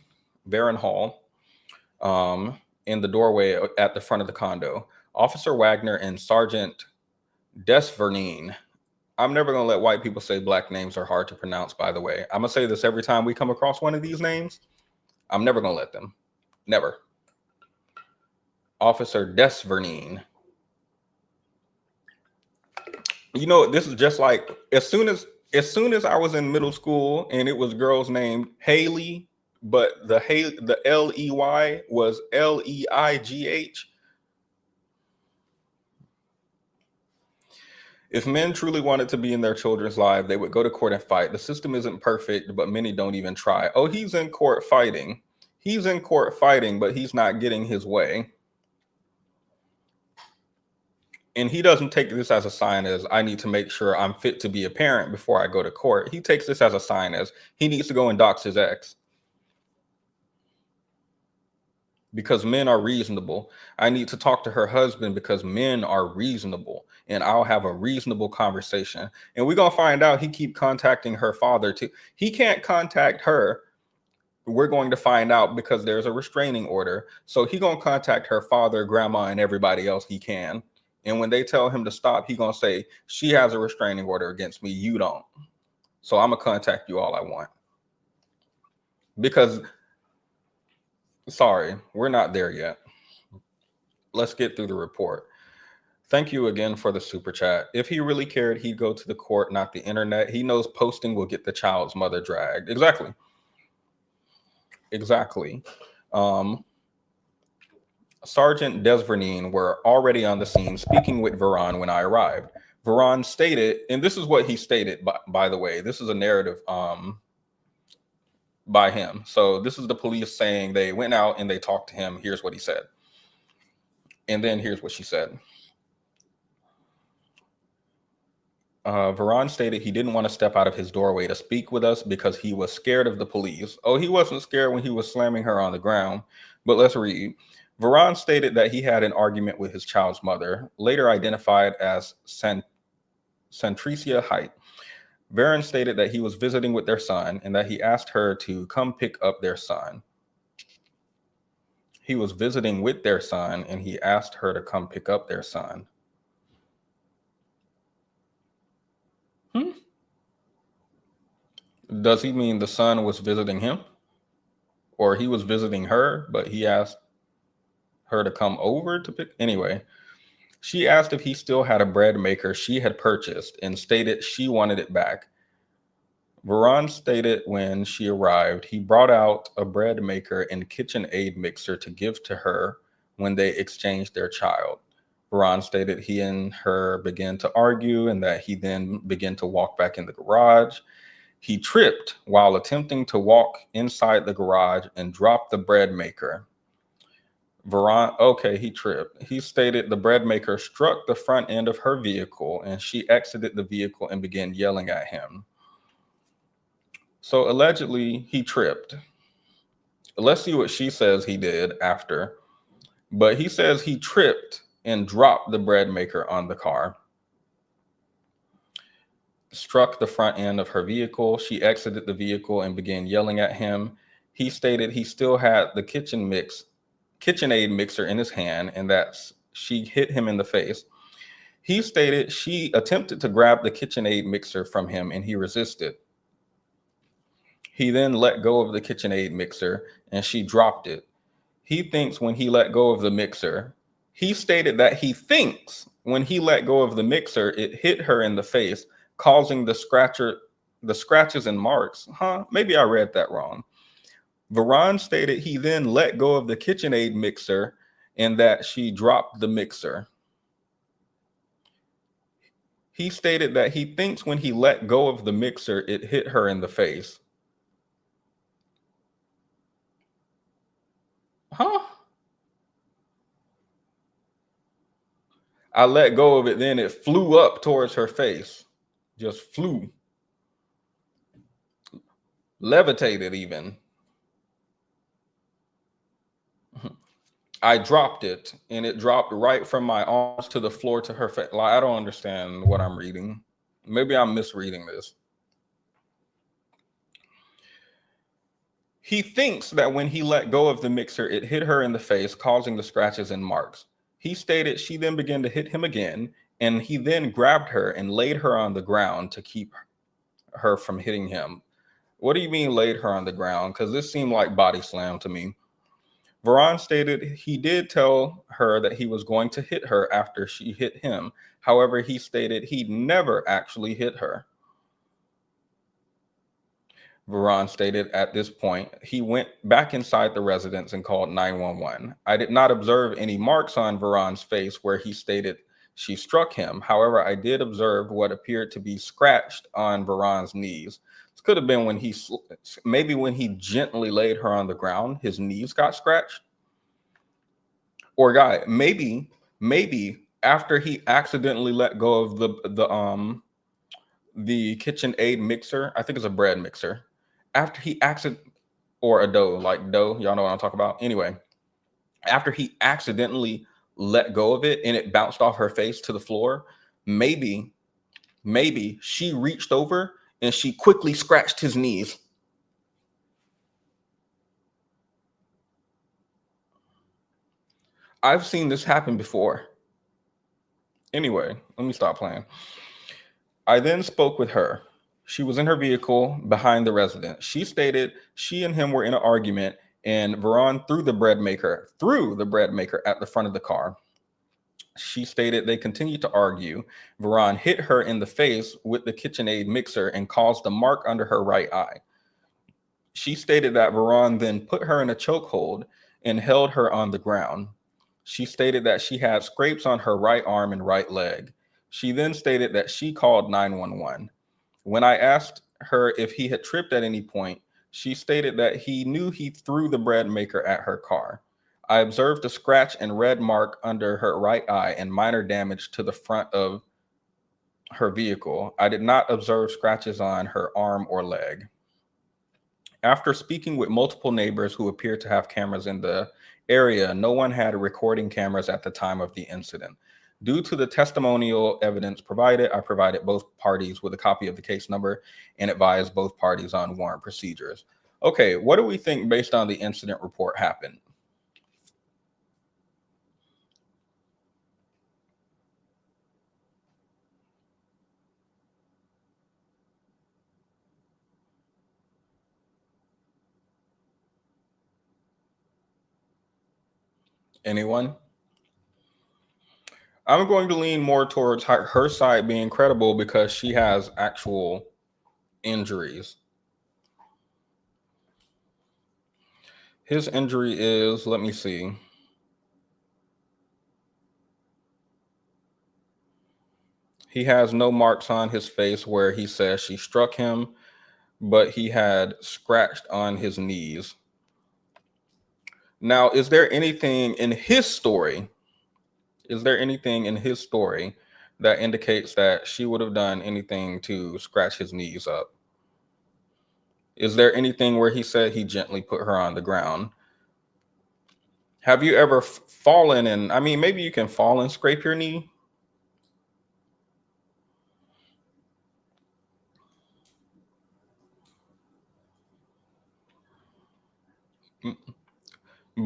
Hall in the doorway at the front of the condo. Officer Wagner and Sergeant Desvernine. I'm never going to let white people say black names are hard to pronounce, by the way. I'm going to say this every time we come across one of these names. I'm never going to let them. Never. Officer Desvernine. You know, this is just like, as soon as I was in middle school and it was girls named Haley, but the L-E-Y was L-E-I-G-H. If men truly wanted to be in their children's life, they would go to court and fight. The system isn't perfect, but many don't even try. Oh, he's in court fighting. He's in court fighting, but he's not getting his way. And he doesn't take this as a sign as I need to make sure I'm fit to be a parent before I go to court. He takes this as a sign as he needs to go and dox his ex. Because men are reasonable. I need to talk to her husband because men are reasonable, and I'll have a reasonable conversation. And we're going to find out he keep contacting her father too. He can't contact her. We're going to find out because there's a restraining order. So he going to contact her father, grandma, and everybody else he can. And when they tell him to stop, he going to say, she has a restraining order against me. You don't. So I'm going to contact you all I want. Because sorry, we're not there yet. Let's get through the report. Thank you again for the super chat. If he really cared, he'd go to the court, not the internet. He knows posting will get the child's mother dragged. Exactly. Exactly. Sergeant Desvernine were already on the scene speaking with Veron when I arrived. Veron stated, and this is what he stated, by the way, this is a narrative by him. So this is the police saying they went out and they talked to him. Here's what he said. And then here's what she said. Veron stated he didn't want to step out of his doorway to speak with us because he was scared of the police. Oh, he wasn't scared when he was slamming her on the ground. But let's read. Veron stated that he had an argument with his child's mother, later identified as Santricia Height. Veron stated that he was visiting with their son and that he asked her to come pick up their son. He was visiting with their son and he asked her to come pick up their son. Does he mean the son was visiting him? Or he was visiting her, but he asked her to come over to pick? Anyway, she asked if he still had a bread maker she had purchased and stated she wanted it back. Veron stated when she arrived, he brought out a bread maker and KitchenAid mixer to give to her when they exchanged their child. Veron stated he and her began to argue and that he then began to walk back in the garage. He tripped while attempting to walk inside the garage and dropped the bread maker. Veron, okay, he tripped. He stated the bread maker struck the front end of her vehicle and she exited the vehicle and began yelling at him. So allegedly he tripped. Let's see what she says he did after. But he says he tripped and dropped the bread maker on the car. Struck the front end of her vehicle. She exited the vehicle and began yelling at him. He stated he still had the KitchenAid mixer in his hand and that she hit him in the face. He stated she attempted to grab the KitchenAid mixer from him and he resisted. He then let go of the KitchenAid mixer and she dropped it. He thinks when he let go of the mixer, he stated that he thinks when he let go of the mixer, it hit her in the face, causing the scratches and marks. Maybe I read that wrong. Veron stated he then let go of the KitchenAid mixer and that she dropped the mixer. He stated that he thinks when he let go of the mixer, it hit her in the face. I let go of it, then it flew up towards her face. Just flew. Levitated even. I dropped it, and it dropped right from my arms to the floor to her face. Like, I don't understand what I'm reading. Maybe I'm misreading this. He thinks that when he let go of the mixer, it hit her in the face, causing the scratches and marks. He stated she then began to hit him again, and he then grabbed her and laid her on the ground to keep her from hitting him. What do you mean laid her on the ground? Because this seemed like body slam to me. Veron stated he did tell her that he was going to hit her after she hit him. However, he stated he never actually hit her. Veron stated at this point, he went back inside the residence and called 911. I did not observe any marks on Veron's face where he stated she struck him. However, I did observe what appeared to be scratched on Veron's knees. This could have been when maybe when he gently laid her on the ground, his knees got scratched. Or maybe after he accidentally let go of the KitchenAid mixer, I think it's a bread mixer. After he or a dough, like dough, y'all know what I'm talking about. Anyway, after he accidentally let go of it and it bounced off her face to the floor, maybe she reached over and she quickly scratched his knees. I've seen this happen before. Anyway, let me stop playing. I then spoke with her. She was in her vehicle behind the resident. She stated she and him were in an argument and Veron threw the bread maker at the front of the car. She stated they continued to argue. Veron hit her in the face with the KitchenAid mixer and caused a mark under her right eye. She stated that Veron then put her in a chokehold and held her on the ground. She stated that she had scrapes on her right arm and right leg. She then stated that she called 911. When I asked her if he had tripped at any point, she stated that he knew he threw the bread maker at her car. I observed a scratch and red mark under her right eye and minor damage to the front of her vehicle. I did not observe scratches on her arm or leg. After speaking with multiple neighbors who appeared to have cameras in the area, no one had recording cameras at the time of the incident. Due to the testimonial evidence provided, I provided both parties with a copy of the case number and advised both parties on warrant procedures. Okay, what do we think based on the incident report happened? Anyone? I'm going to lean more towards her side being credible because she has actual injuries. His injury is, let me see. He has no marks on his face where he says she struck him, but he had scratched on his knees. Now, is there anything in his story? That indicates that she would have done anything to scratch his knees up? Is there anything where he said he gently put her on the ground? Have you ever fallen and, I mean, maybe you can fall and scrape your knee?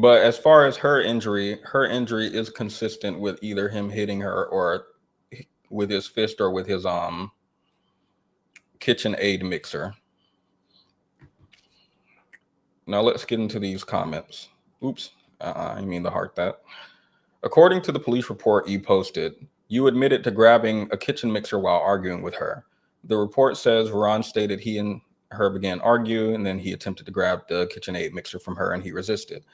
But as far as her injury is consistent with either him hitting her or with his fist or with his KitchenAid mixer. Now let's get into these comments. Oops, I mean to heart that. According to the police report you posted, you admitted to grabbing a kitchen mixer while arguing with her. The report says Veron stated he and her began arguing, and then he attempted to grab the KitchenAid mixer from her and he resisted.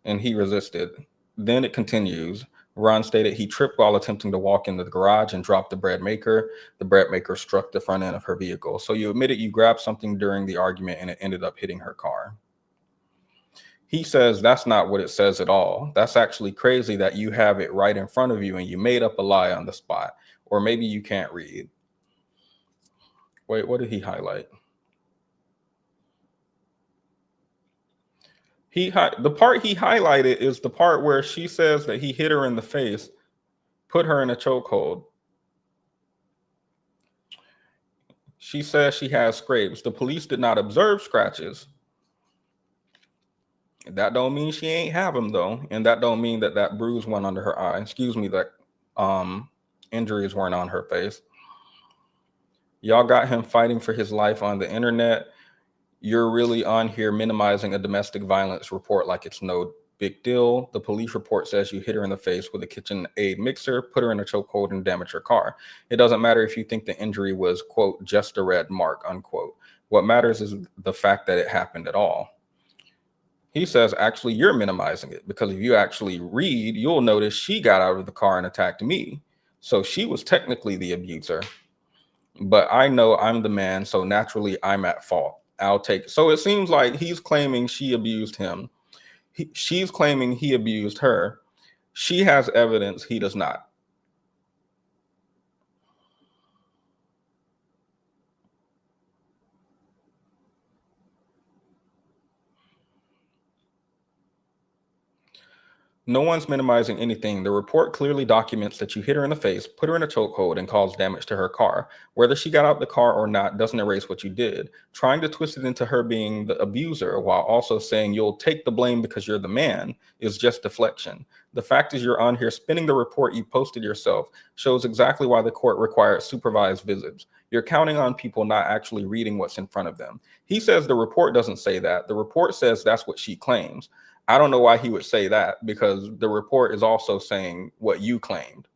And he resisted. Then it continues. Ron stated he tripped while attempting to walk into the garage and dropped the bread maker. The bread maker struck the front end of her vehicle. So you admitted you grabbed something during the argument and it ended up hitting her car. He says that's not what it says at all. That's actually crazy that you have it right in front of you and you made up a lie on the spot. Or maybe you can't read. Wait, what did he highlight? The part he highlighted is the part where she says that he hit her in the face, put her in a chokehold. She says she has scrapes. The police did not observe scratches. That don't mean she ain't have them though, and that don't mean that that bruise went under her eye. Excuse me, that injuries weren't on her face. Y'all got him fighting for his life on the internet. You're really on here minimizing a domestic violence report like it's no big deal. The police report says you hit her in the face with a KitchenAid mixer, put her in a chokehold, and damaged her car. It doesn't matter if you think the injury was, quote, just a red mark, unquote. What matters is the fact that it happened at all. He says, actually, you're minimizing it, because if you actually read, you'll notice she got out of the car and attacked me. So she was technically the abuser. But I know I'm the man, so naturally I'm at fault. I'll take it. So it seems like he's claiming she abused him. She's claiming he abused her. She has evidence, he does not. No one's minimizing anything. The report clearly documents that you hit her in the face, put her in a chokehold, and caused damage to her car. Whether she got out the car or not doesn't erase what you did. Trying to twist it into her being the abuser while also saying you'll take the blame because you're the man is just deflection. The fact is you're on here spinning the report you posted yourself shows exactly why the court required supervised visits. You're counting on people not actually reading what's in front of them. He says the report doesn't say that. The report says that's what she claims. I don't know why he would say that, because the report is also saying what you claimed.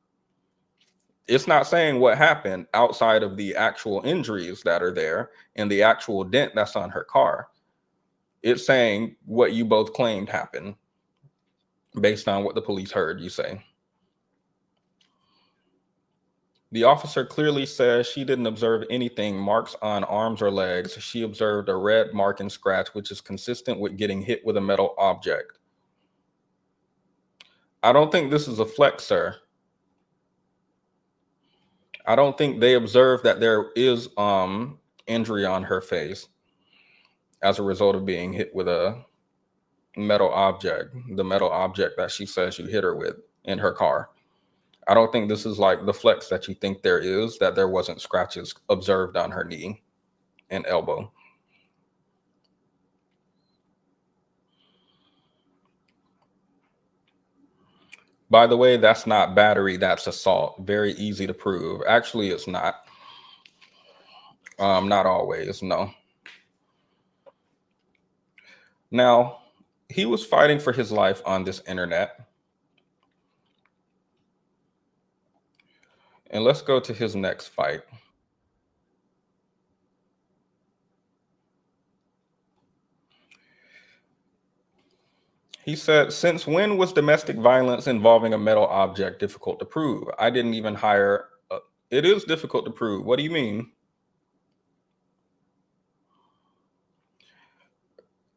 It's not saying what happened outside of the actual injuries that are there and the actual dent that's on her car. It's saying what you both claimed happened based on what the police heard you say. The officer clearly says she didn't observe anything, marks on arms or legs. She observed a red mark and scratch, which is consistent with getting hit with a metal object. I don't think this is a flex, sir. I don't think they observed that there is injury on her face as a result of being hit with a metal object, the metal object that she says you hit her with in her car. I don't think this is like the flex that you think there is, that there wasn't scratches observed on her knee and elbow. By the way, that's not battery, that's assault. Very easy to prove. Actually, it's not. Not always, no. Now, he was fighting for his life on this internet. And let's go to his next fight. He said, since when was domestic violence involving a metal object difficult to prove? I didn't even hire. It is difficult to prove. What do you mean?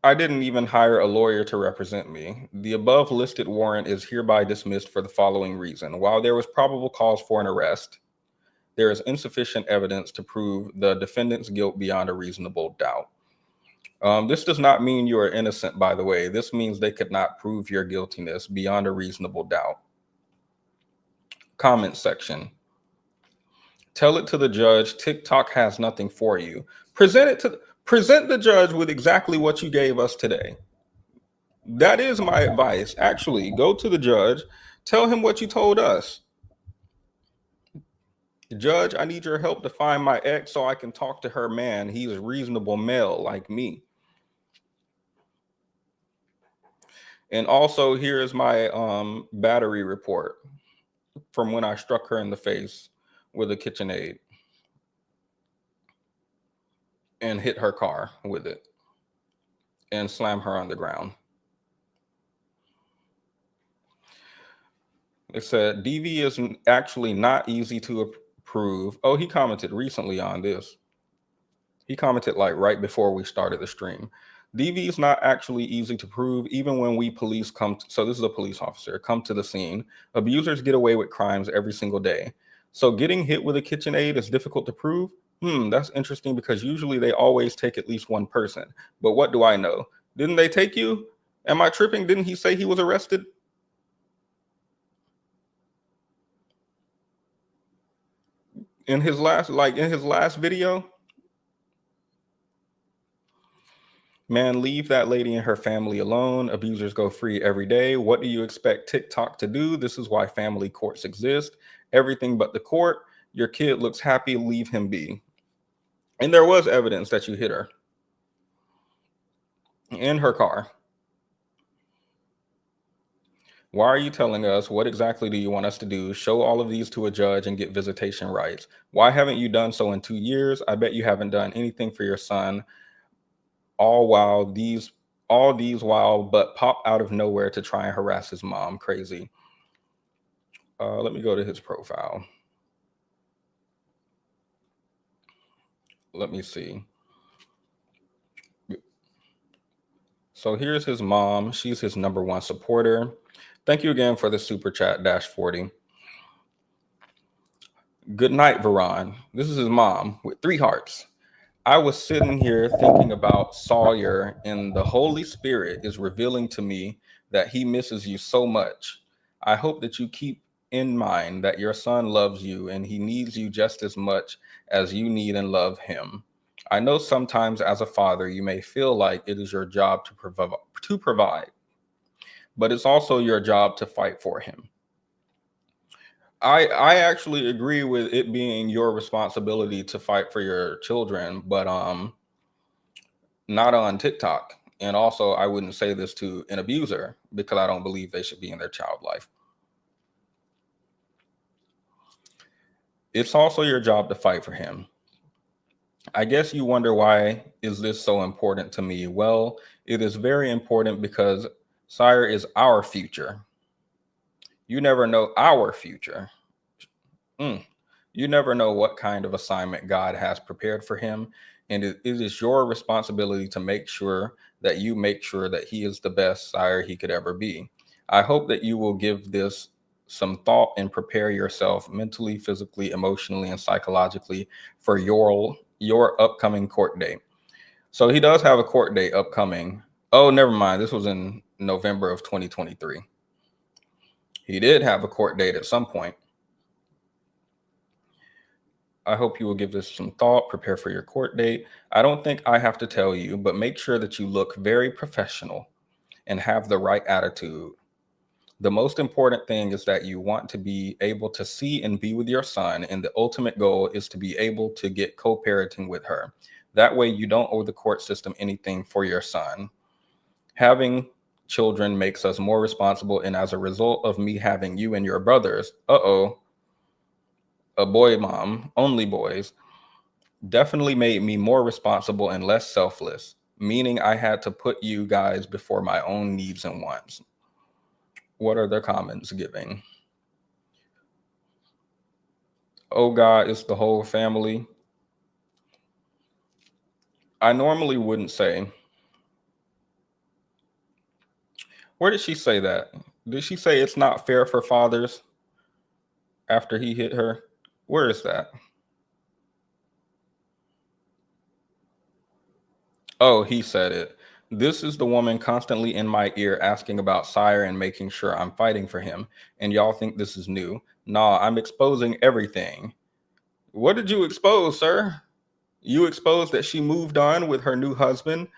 I didn't even hire a lawyer to represent me. The above listed warrant is hereby dismissed for the following reason. While there was probable cause for an arrest, there is insufficient evidence to prove the defendant's guilt beyond a reasonable doubt. This does not mean you are innocent, by the way. This means they could not prove your guiltiness beyond a reasonable doubt. Comment section. Tell it to the judge. TikTok has nothing for you. Present the judge with exactly what you gave us today. That is my advice. Actually, go to the judge. Tell him what you told us. Judge, I need your help to find my ex so I can talk to her man. He's a reasonable male like me. And also, here is my battery report from when I struck her in the face with a KitchenAid and hit her car with it and slam her on the ground. It said, DV is actually not easy to prove. Oh, he commented recently on this. He commented like right before we started the stream. DV is not actually easy to prove, even when we police come to, so this is a police officer, come to the scene. Abusers get away with crimes every single day. So getting hit with a KitchenAid is difficult to prove? That's interesting, because usually they always take at least one person. But what do I know? Didn't they take you? Am I tripping? Didn't he say he was arrested? In his last video? Man, leave that lady and her family alone. Abusers go free every day. What do you expect TikTok to do? This is why family courts exist. Everything but the court. Your kid looks happy. Leave him be. And there was evidence that you hit her in her car. Why are you telling us? What exactly do you want us to do? Show all of these to a judge and get visitation rights. Why haven't you done so in 2 years? I bet you haven't done anything for your son. All while these All these while, but pop out of nowhere to try and harass his mom. Crazy. Let me go to his profile. Let me see. So here's his mom. She's his #1 supporter. Thank you again for the super chat -40. Good night, Veron. This is his mom with 3 hearts. I was sitting here thinking about Sawyer, and the Holy Spirit is revealing to me that he misses you so much. I hope that you keep in mind that your son loves you and he needs you just as much as you need and love him. I know sometimes as a father, you may feel like it is your job to provide, but it's also your job to fight for him. I actually agree with it being your responsibility to fight for your children, but not on TikTok. And also, I wouldn't say this to an abuser because I don't believe they should be in their child life. It's also your job to fight for him. I guess you wonder, why is this so important to me? Well, it is very important because Sire is our future. You never know our future. You never know what kind of assignment God has prepared for him. And it is your responsibility to make sure that he is the best sire he could ever be. I hope that you will give this some thought and prepare yourself mentally, physically, emotionally, and psychologically for your upcoming court date. So he does have a court date upcoming. Oh, never mind. This was in November of 2023. He did have a court date at some point. I hope you will give this some thought, prepare for your court date. I don't think I have to tell you, but make sure that you look very professional and have the right attitude. The most important thing is that you want to be able to see and be with your son, and the ultimate goal is to be able to get co-parenting with her. That way you don't owe the court system anything for your son. Having children makes us more responsible, and as a result of me having you and your brothers, a boy mom, only boys, definitely made me more responsible and less selfless, meaning I had to put you guys before my own needs and wants. What are their comments giving? Oh God, it's the whole family. I normally wouldn't say. Where did she say that? Did she say it's not fair for fathers after he hit her? Where is that? Oh, he said it. This is the woman constantly in my ear asking about Sire and making sure I'm fighting for him. And y'all think this is new. Nah, I'm exposing everything. What did you expose, sir? You exposed that she moved on with her new husband.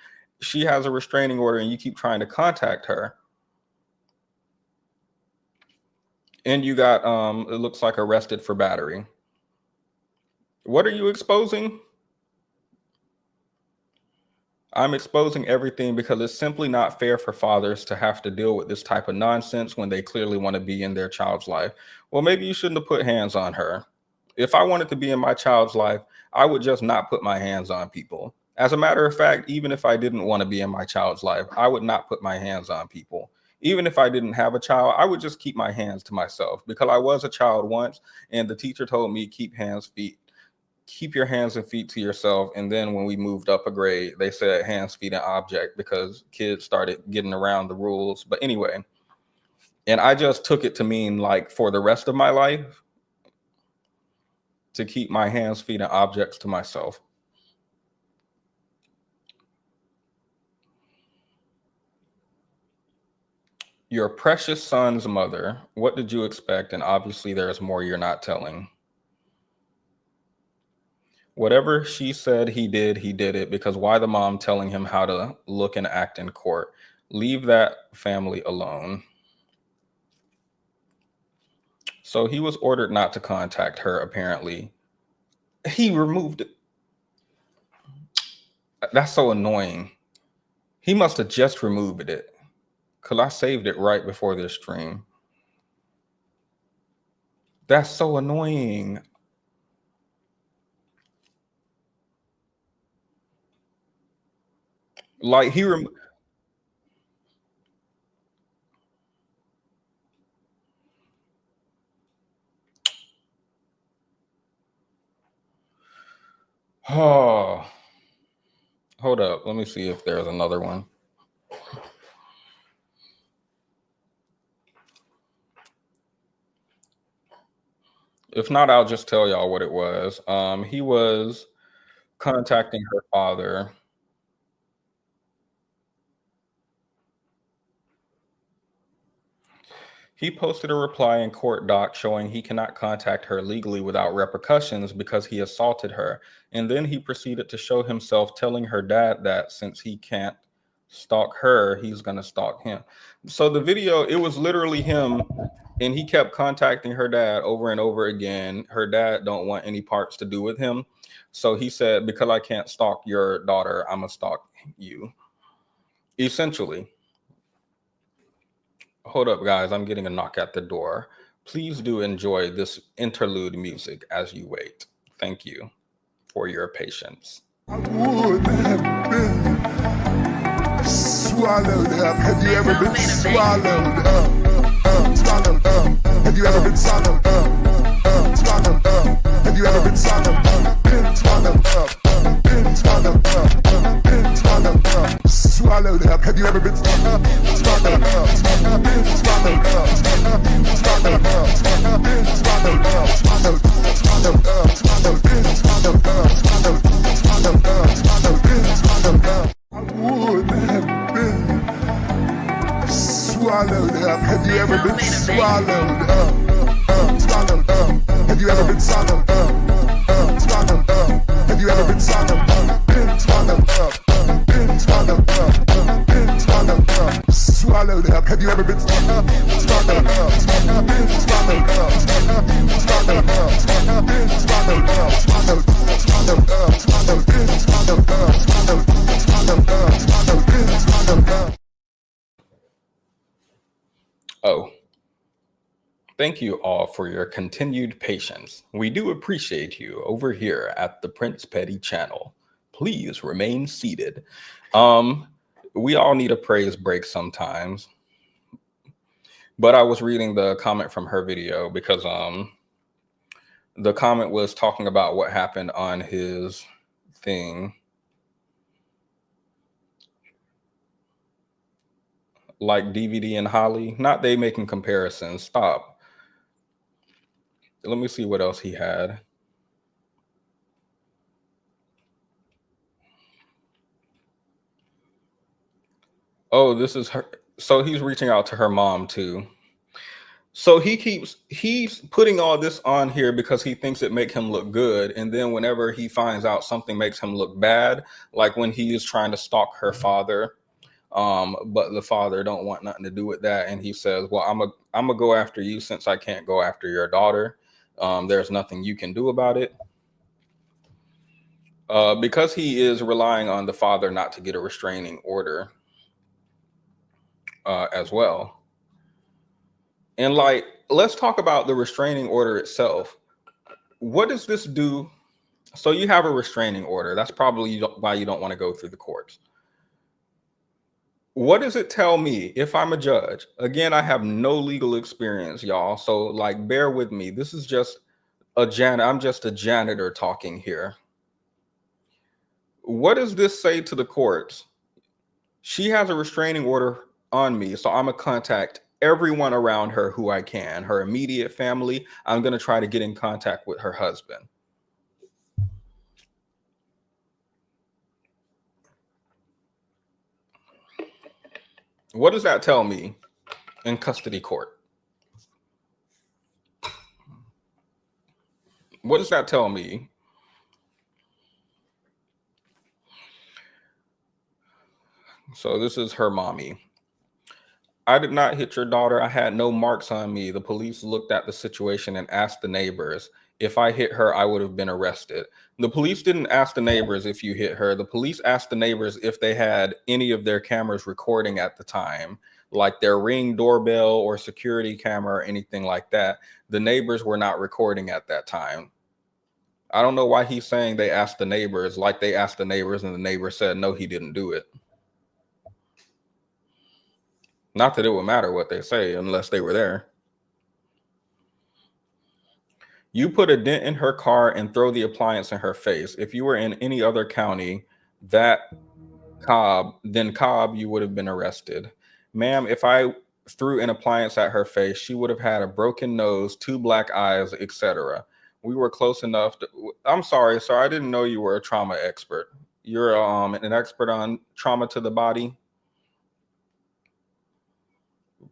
She has a restraining order and you keep trying to contact her. And you got, it looks like, arrested for battery. What are you exposing? I'm exposing everything because it's simply not fair for fathers to have to deal with this type of nonsense when they clearly want to be in their child's life. Well, maybe you shouldn't have put hands on her. If I wanted to be in my child's life, I would just not put my hands on people. As a matter of fact, even if I didn't want to be in my child's life, I would not put my hands on people. Even if I didn't have a child, I would just keep my hands to myself, because I was a child once and the teacher told me keep your hands and feet to yourself. And then when we moved up a grade, they said hands, feet, and object because kids started getting around the rules. But anyway, and I just took it to mean, like, for the rest of my life, to keep my hands, feet, and objects to myself. Your precious son's mother. What did you expect? And obviously there's more you're not telling. Whatever she said he did it, because why the mom telling him how to look and act in court? Leave that family alone. So he was ordered not to contact her, apparently. He removed it. That's so annoying. He must have just removed it, because I saved it right before this stream. That's so annoying. Like, Oh, hold up. Let me see if there's another one. If not, I'll just tell y'all what it was. He was contacting her father. He posted a reply in court doc showing he cannot contact her legally without repercussions because he assaulted her. And then he proceeded to show himself telling her dad that since he can't stalk her, he's going to stalk him. So the video, it was literally him, and he kept contacting her dad over and over again. Her dad don't want any parts to do with him. So he said, because I can't stalk your daughter, I'm going to stalk you. Essentially. Hold up, guys. I'm getting a knock at the door. Please do enjoy this interlude music as you wait. Thank you for your patience. I would have been swallowed up. Have you ever been swallowed up? Swallowed up. Have you ever been swallowed up? Swallowed up. Have you ever been swallowed up? Been swallowed up. Been swallowed up. Been swallowed up. Swallowed up. Have you ever been swallowed up? Swallowed up. Been swallowed up. Swallowed up. Been swallowed up. Swallowed up. Swallowed up. Swallowed. Been swallowed up. Swallowed. Swallowed up. Swallowed. Been swallowed up. I would have been swallowed up. Have you ever been swallowed up? Swallowed up. Have you ever been swallowed up? Swallowed up. Have you ever been swallowed up? Been swallowed up. Been swallowed up. Been swallowed up. Swallowed up. Have you ever been swallowed up? Swallowed up. Been swallowed up. Swallowed up. Been swallowed up. Swallowed. Swallowed up. Swallowed. Been swallowed up. Swallowed. Swallowed up. Swallowed. Been swallowed up. Oh, thank you all for your continued patience. We do appreciate you over here at the Prince Petti channel. Please remain seated. We all need a praise break sometimes. But I was reading the comment from her video because the comment was talking about what happened on his thing. Like DVD and Holly, not they making comparisons. Stop. Let me see what else he had. Oh, this is her. So he's reaching out to her mom too. So he's putting all this on here because he thinks it makes him look good. And then whenever he finds out something makes him look bad, like when he is trying to stalk her father, but the father don't want nothing to do with that. And he says, well, I'm gonna go after you since I can't go after your daughter. There's nothing you can do about it. Because he is relying on the father not to get a restraining order as well. And like, let's talk about the restraining order itself. What does this do? So you have a restraining order. That's probably why you don't want to go through the courts. What does it tell me if I'm a judge? Again, I have no legal experience, y'all. So like, bear with me. This is just I'm just a janitor talking here. What does this say to the courts? She has a restraining order on me, so I'm gonna contact everyone around her who I can, her immediate family. I'm gonna try to get in contact with her husband. What does that tell me in custody court? What does that tell me? So this is her mommy. I did not hit your daughter. I had no marks on me. The police looked at the situation and asked the neighbors. If I hit her, I would have been arrested. The police didn't ask the neighbors if you hit her. The police asked the neighbors if they had any of their cameras recording at the time, like their Ring doorbell or security camera or anything like that. The neighbors were not recording at that time. I don't know why he's saying they asked the neighbors, like they asked the neighbors and the neighbor said, no, he didn't do it. Not that it would matter what they say unless they were there. You put a dent in her car and throw the appliance in her face. If you were in any other county, then Cobb, you would have been arrested. Ma'am, if I threw an appliance at her face, she would have had a broken nose, 2 black eyes, etc. We were close enough to, I'm sorry, sir, I didn't know you were a trauma expert. You're an expert on trauma to the body.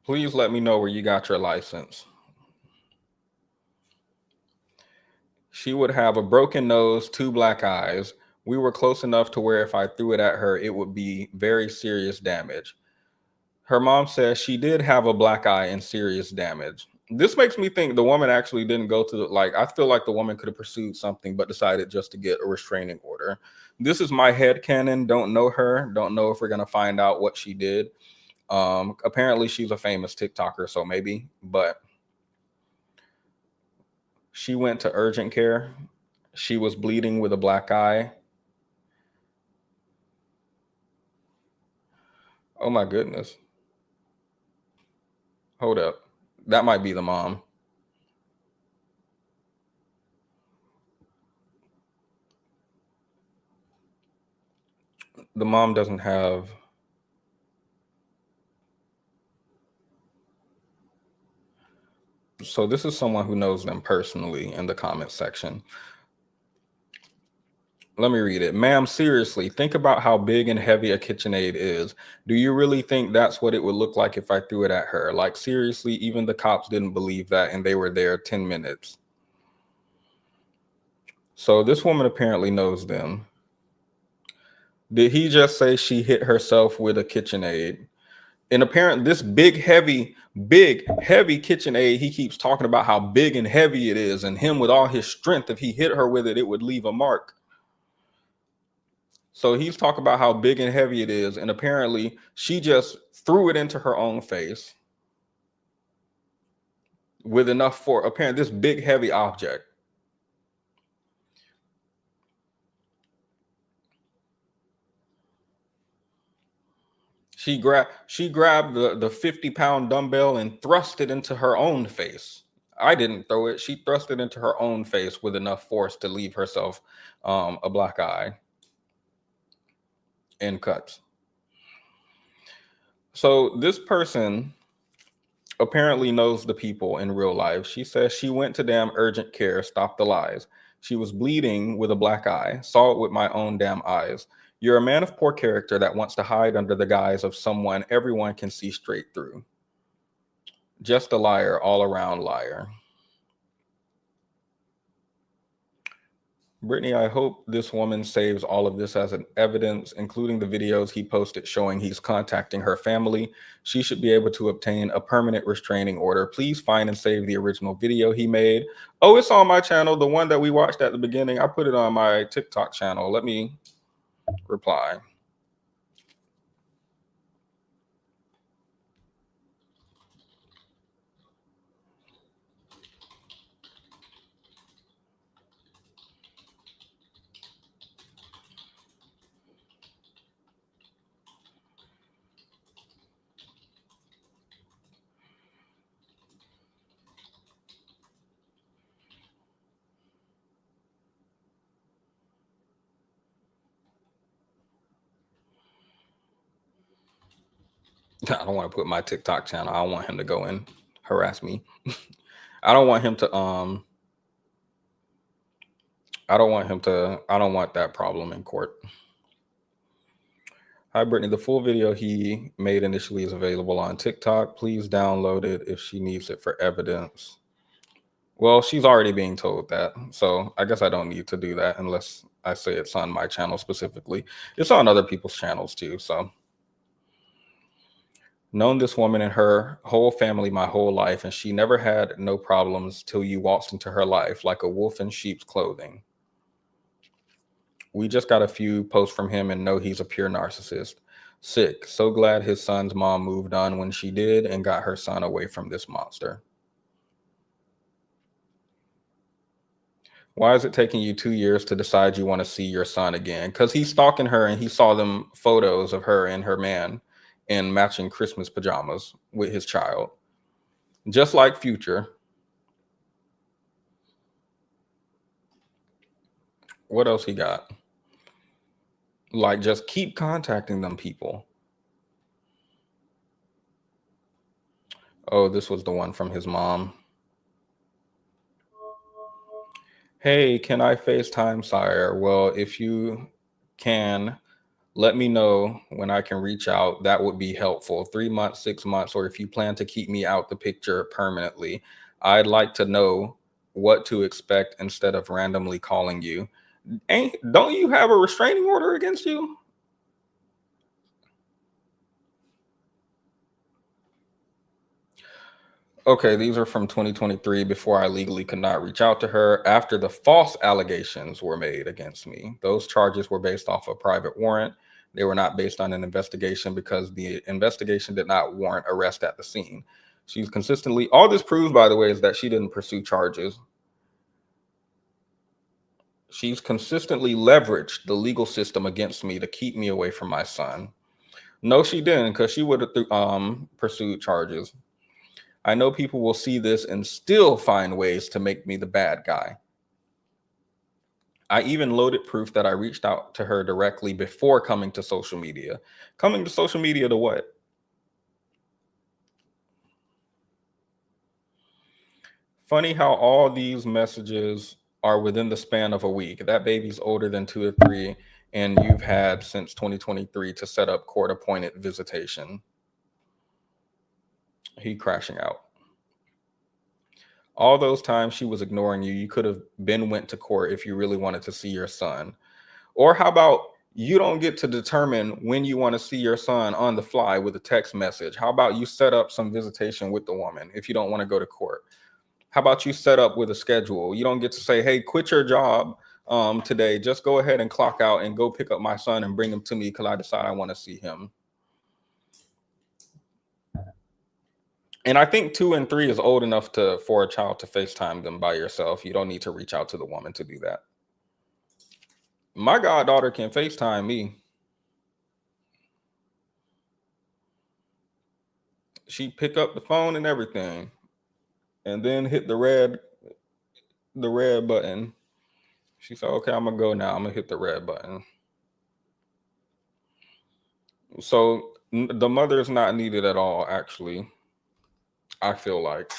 Please let me know where you got your license. She would have a broken nose, 2 black eyes. We were close enough to where if I threw it at her, it would be very serious damage. Her mom says she did have a black eye and serious damage. This makes me think the woman actually didn't go to, like, I feel like the woman could have pursued something, but decided just to get a restraining order. This is my headcanon. Don't know her. Don't know if we're going to find out what she did. Apparently she's a famous TikToker, so maybe, but she went to urgent care. She was bleeding with a black eye. Oh my goodness. Hold up. That might be the mom. The mom doesn't have. So this is someone who knows them personally in the comment section. Let me read it. Ma'am, seriously, think about how big and heavy a KitchenAid is. Do you really think that's what it would look like if I threw it at her? Like, seriously, even the cops didn't believe that, and they were there 10 minutes. So this woman apparently knows them. Did he just say she hit herself with a KitchenAid? And apparently this big, heavy KitchenAid, he keeps talking about how big and heavy it is, and him with all his strength, if he hit her with it, it would leave a mark. So he's talking about how big and heavy it is, and apparently she just threw it into her own face with enough for apparently this big, heavy object. She grabbed the 50-pound dumbbell and thrust it into her own face. I didn't throw it. She thrust it into her own face with enough force to leave herself a black eye and cuts. So this person apparently knows the people in real life. She says she went to damn urgent care, stop the lies. She was bleeding with a black eye, saw it with my own damn eyes. You're a man of poor character that wants to hide under the guise of someone everyone can see straight through. Just a liar, all around liar. Brittany, I hope this woman saves all of this as an evidence, including the videos he posted showing he's contacting her family. She should be able to obtain a permanent restraining order. Please find and save the original video he made. Oh, it's on my channel. The one that we watched at the beginning. I put it on my TikTok channel. Let me reply. I don't want to put my TikTok channel. I don't want him to go and harass me. I don't want him to I don't want that problem in court. Hi, Brittany. The full video he made initially is available on TikTok. Please download it if she needs it for evidence. Well, she's already being told that, so I guess I don't need to do that unless I say it's on my channel specifically. It's on other people's channels too, so. Known this woman and her whole family my whole life, and she never had no problems till you waltzed into her life like a wolf in sheep's clothing. We just got a few posts from him and know he's a pure narcissist. Sick. So glad his son's mom moved on when she did and got her son away from this monster. Why is it taking you 2 years to decide you want to see your son again? Because he's stalking her and he saw them photos of her and her man in matching Christmas pajamas with his child. Just like Future. What else he got? Like, just keep contacting them people. Oh, this was the one from his mom. Hey, can I FaceTime Sire? Well, if you can, let me know when I can reach out. That would be helpful. 3 months, 6 months, or if you plan to keep me out the picture permanently. I'd like to know what to expect instead of randomly calling you. Don't you have a restraining order against you? Okay, these are from 2023, before I legally could not reach out to her after the false allegations were made against me. Those charges were based off a private warrant. They were not based on an investigation because the investigation did not warrant arrest at the scene. She's consistently, all this proves, by the way, is that she didn't pursue charges. She's consistently leveraged the legal system against me to keep me away from my son. No, she didn't, because she would have pursued charges. I know people will see this and still find ways to make me the bad guy. I even loaded proof that I reached out to her directly before coming to social media. Coming to social media to what? Funny how all these messages are within the span of a week. That baby's older than 2 or 3, and you've had since 2023 to set up court-appointed visitation. He crashing out. All those times she was ignoring you, you could have went to court if you really wanted to see your son. Or how about you don't get to determine when you want to see your son on the fly with a text message? How about you set up some visitation with the woman if you don't want to go to court? How about you set up with a schedule? You don't get to say, hey, quit your job today. Just go ahead and clock out and go pick up my son and bring him to me because I decide I want to see him. And I think 2 and 3 is old enough for a child to FaceTime them by yourself. You don't need to reach out to the woman to do that. My goddaughter can FaceTime me. She pick up the phone and everything, and then hit the red button. She said, okay, I'm gonna go now. I'm gonna hit the red button. So the mother is not needed at all, actually, I feel like.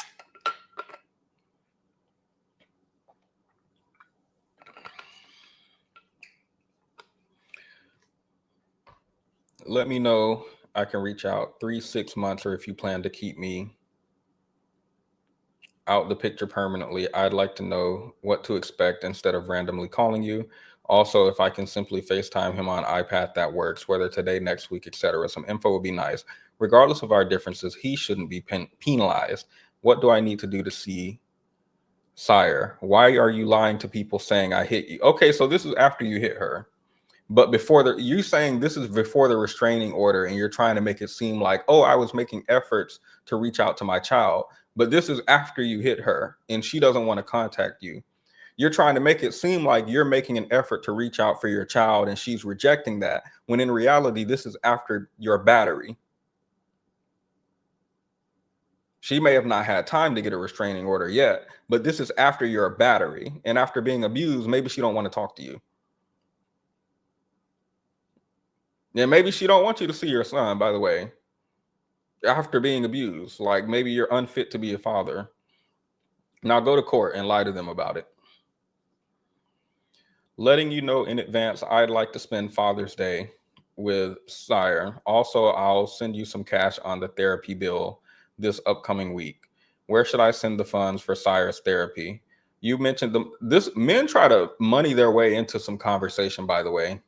Let me know. I can reach out 3, 6 months, or if you plan to keep me out the picture permanently, I'd like to know what to expect instead of randomly calling you. Also, if I can simply FaceTime him on iPad, that works, whether today, next week, etc. Some info would be nice. Regardless of our differences, he shouldn't be penalized. What do I need to do to see Sire? Why are you lying to people saying I hit you? Okay, so this is after you hit her. But before you saying this is before the restraining order, and you're trying to make it seem like, oh, I was making efforts to reach out to my child. But this is after you hit her and she doesn't want to contact you. You're trying to make it seem like you're making an effort to reach out for your child and she's rejecting that, when in reality, this is after your battery. She may have not had time to get a restraining order yet, but this is after your battery. And after being abused, maybe she don't want to talk to you. Yeah, maybe she don't want you to see your son, by the way, after being abused. Like, maybe you're unfit to be a father. Now go to court and lie to them about it. Letting you know in advance, I'd like to spend Father's Day with Sire. Also, I'll send you some cash on the therapy bill this upcoming week. Where should I send the funds for Sire's therapy? You mentioned men try to money their way into some conversation, by the way.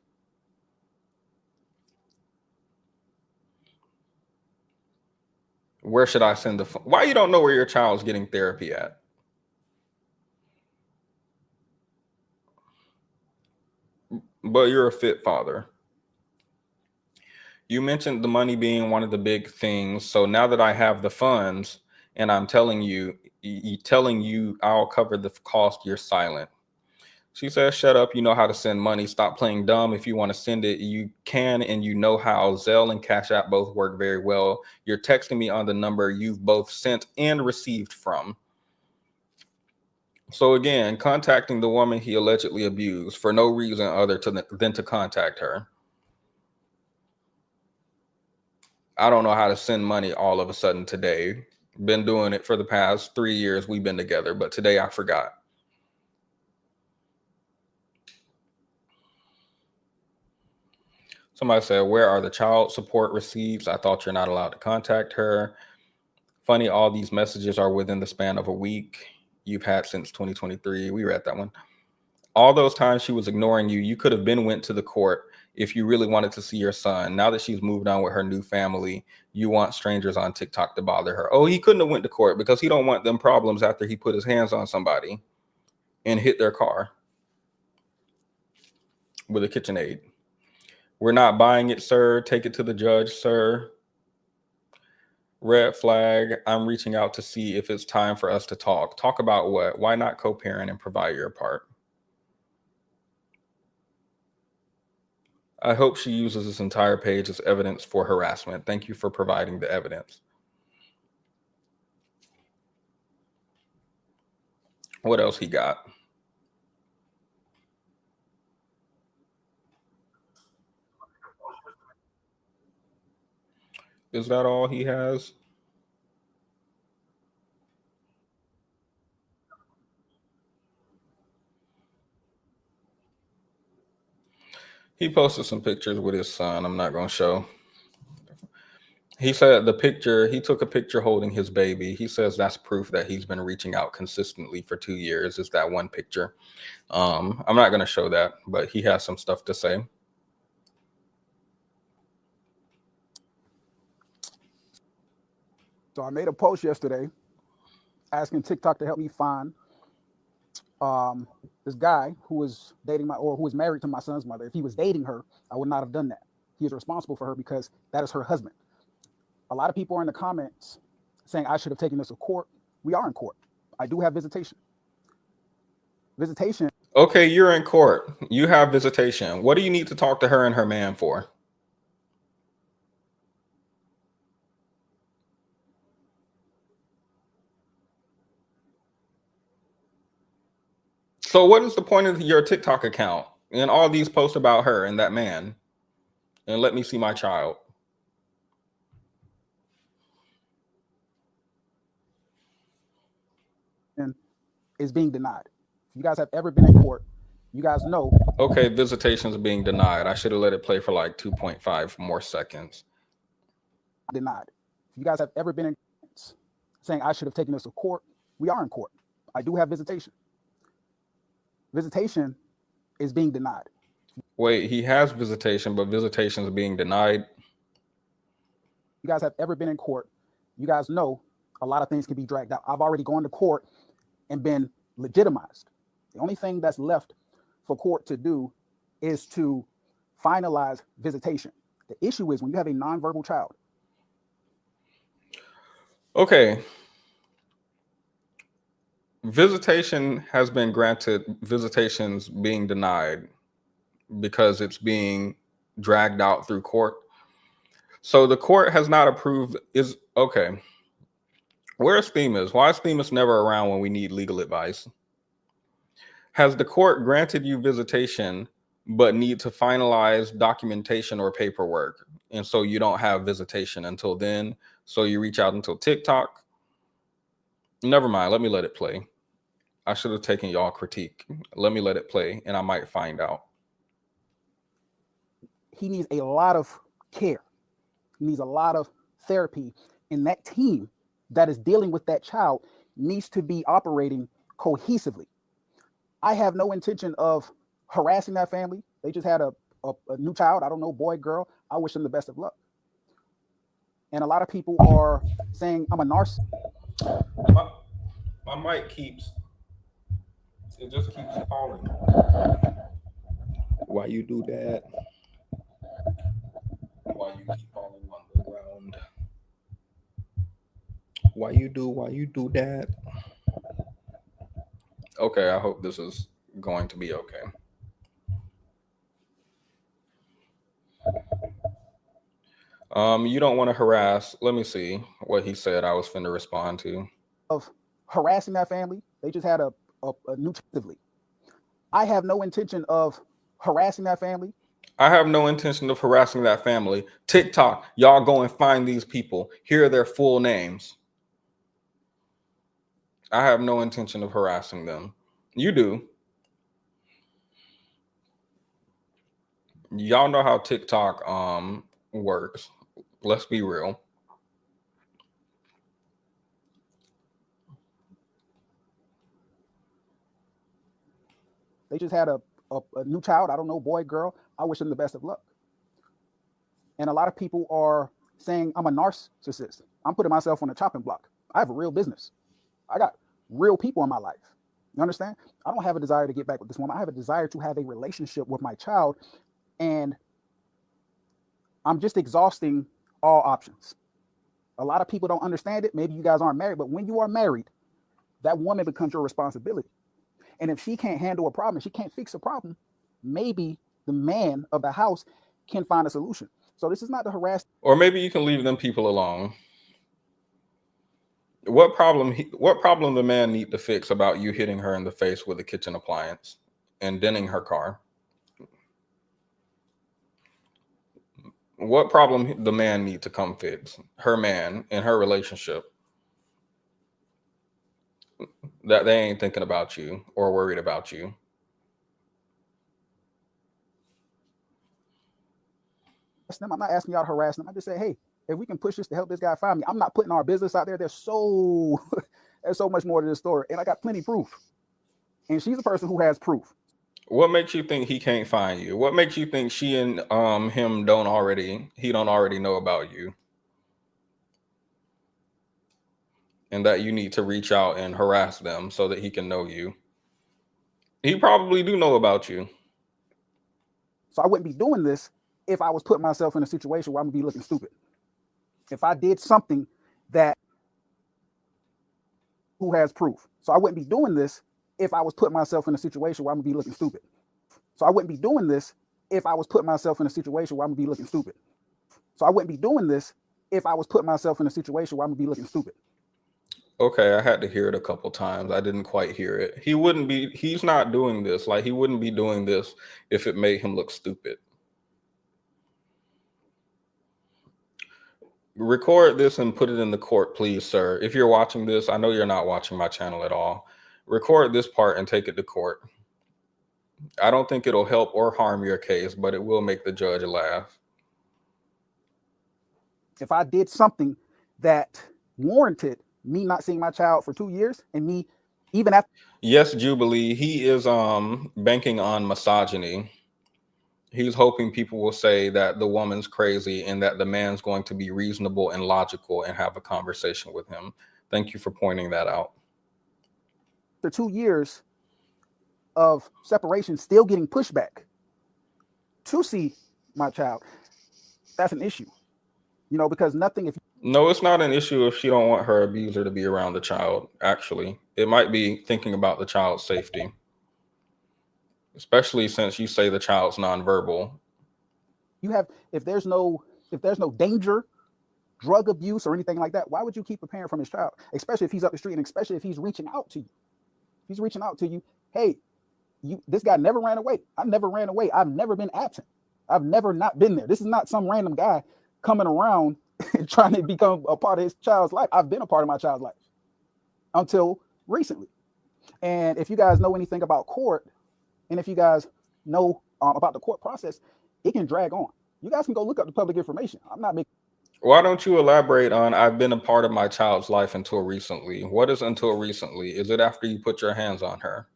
Where should I send the why you don't know where your child's getting therapy at? But you're a fit father. You mentioned the money being one of the big things. So now that I have the funds and I'm telling you I'll cover the cost, you're silent. She says, shut up. You know how to send money. Stop playing dumb. If you want to send it, you can, and you know how. Zelle and CashApp both work very well. You're texting me on the number you've both sent and received from. So again, contacting the woman he allegedly abused for no reason other than to contact her. I don't know how to send money all of a sudden today. Been doing it for the past 3 years we've been together, but today I forgot. Somebody said, where are the child support receipts? I thought you're not allowed to contact her. Funny, all these messages are within the span of a week you've had since 2023. We read that one. All those times she was ignoring you, you could have been went to the court if you really wanted to see your son. Now that she's moved on with her new family, you want strangers on TikTok to bother her. Oh, he couldn't have went to court because he don't want them problems after he put his hands on somebody and hit their car with a KitchenAid. We're not buying it, sir. Take it to the judge, sir. Red flag. I'm reaching out to see if it's time for us to talk. Talk about what? Why not co-parent and provide your part? I hope she uses this entire page as evidence for harassment. Thank you for providing the evidence. What else he got? Is that all he has? He posted some pictures with his son. I'm not going to show. He said the picture, he took a picture holding his baby. He says that's proof that he's been reaching out consistently for 2 years, is that one picture. I'm not going to show that, but he has some stuff to say. So I made a post yesterday asking TikTok to help me find this guy who was dating who was married to my son's mother. If he was dating her, I would not have done that. He is responsible for her because that is her husband. A lot of people are in the comments saying I should have taken this to court. We are in court. I do have visitation. Visitation. Okay, you're in court. You have visitation. What do you need to talk to her and her man for? So what is the point of your TikTok account and all these posts about her and that man? And let me see my child. Is being denied. If you guys have ever been in court, you guys know. Okay, visitations are being denied. I should have let it play for like 2.5 more seconds. Denied. If you guys have ever been in saying I should have taken this to court, we are in court. I do have visitation. Visitation is being denied. Wait, he has visitation, but visitation is being denied. You guys have ever been in court, you guys know a lot of things can be dragged out. I've already gone to court and been legitimized. The only thing that's left for court to do is to finalize visitation. The issue is when you have a nonverbal child. Okay. Visitation has been granted, visitations being denied because it's being dragged out through court. So the court has not approved. Is okay. Where's Themis? Why is Themis never around when we need legal advice? Has the court granted you visitation but need to finalize documentation or paperwork, and so you don't have visitation until then? So you reach out until TikTok? Never mind. Let me let it play. I should have taken y'all critique. Let me let it play, and I might find out. He needs a lot of care. He needs a lot of therapy, and that team that is dealing with that child needs to be operating cohesively. I have no intention of harassing that family. They just had a new child. I don't know, boy, girl. I wish them the best of luck. And a lot of people are saying I'm a narcissist. My mic keeps, it just keeps falling. Why you do that? Why you keep falling on the ground? Why you do that? Okay, I hope this is going to be okay. You don't want to harass. Let me see what he said I was finna respond to. Of harassing that family. They just had a neutrally. I have no intention of harassing that family. I have no intention of harassing that family. TikTok, y'all go and find these people. Here are their full names. I have no intention of harassing them. You do. Y'all know how TikTok works. Let's be real. They just had a new child. I don't know, boy, girl. I wish them the best of luck. And a lot of people are saying I'm a narcissist. I'm putting myself on a chopping block. I have a real business. I got real people in my life. You understand? I don't have a desire to get back with this woman. I have a desire to have a relationship with my child. And I'm just exhausting all options. A lot of people don't understand it. Maybe you guys aren't married, but when you are married, that woman becomes your responsibility. And if she can't handle a problem, she can't fix a problem, maybe the man of the house can find a solution. So this is not the harass. Or maybe you can leave them people alone. What problem the man need to fix about you hitting her in the face with a kitchen appliance and denting her car? What problem the man need to come fix? Her man in her relationship. That they ain't thinking about you or worried about you. I'm not asking y'all to harass them. I just say, hey, if we can push this to help this guy find me, I'm not putting our business out there. There's so much more to this story. And I got plenty of proof. And she's a person who has proof. What makes you think he can't find you? What makes you think she and him don't already know about you? And that you need to reach out and harass them so that he can know you. He probably do know about you. So I wouldn't be doing this if I was putting myself in a situation where I'm gonna be looking stupid. If I did something that who has proof. So I wouldn't be doing this if I was putting myself in a situation where I'm gonna be looking stupid. So I wouldn't be doing this if I was putting myself in a situation where I'm gonna be looking stupid. So I wouldn't be doing this if I was putting myself in a situation where I'm gonna be looking stupid. Okay, I had to hear it a couple times. I didn't quite hear it. He's not doing this. Like, he wouldn't be doing this if it made him look stupid. Record this and put it in the court, please, sir. If you're watching this, I know you're not watching my channel at all. Record this part and take it to court. I don't think it'll help or harm your case, but it will make the judge laugh. If I did something that warranted me not seeing my child for 2 years, and me even after. Yes, Jubilee, he is banking on misogyny. He's hoping people will say that the woman's crazy and that the man's going to be reasonable and logical and have a conversation with him. Thank you for pointing that out. After 2 years of separation, still getting pushback to see my child, that's an issue. You know, because nothing, if no, it's not an issue if she don't want her abuser to be around the child. Actually, it might be thinking about the child's safety, especially since you say the child's nonverbal. You have, if there's no danger, drug abuse or anything like that, why would you keep a parent from his child? Especially if he's up the street, and especially if he's reaching out to you. He's reaching out to you. Hey, this guy never ran away. I never ran away. I've never been absent. I've never not been there. This is not some random guy coming around and trying to become a part of his child's life. I've been a part of my child's life until recently. And if you guys know anything about court, and if you guys know about the court process, it can drag on. You guys can go look up the public information. I'm not making. Why don't you elaborate on I've been a part of my child's life until recently? What is until recently? Is it after you put your hands on her?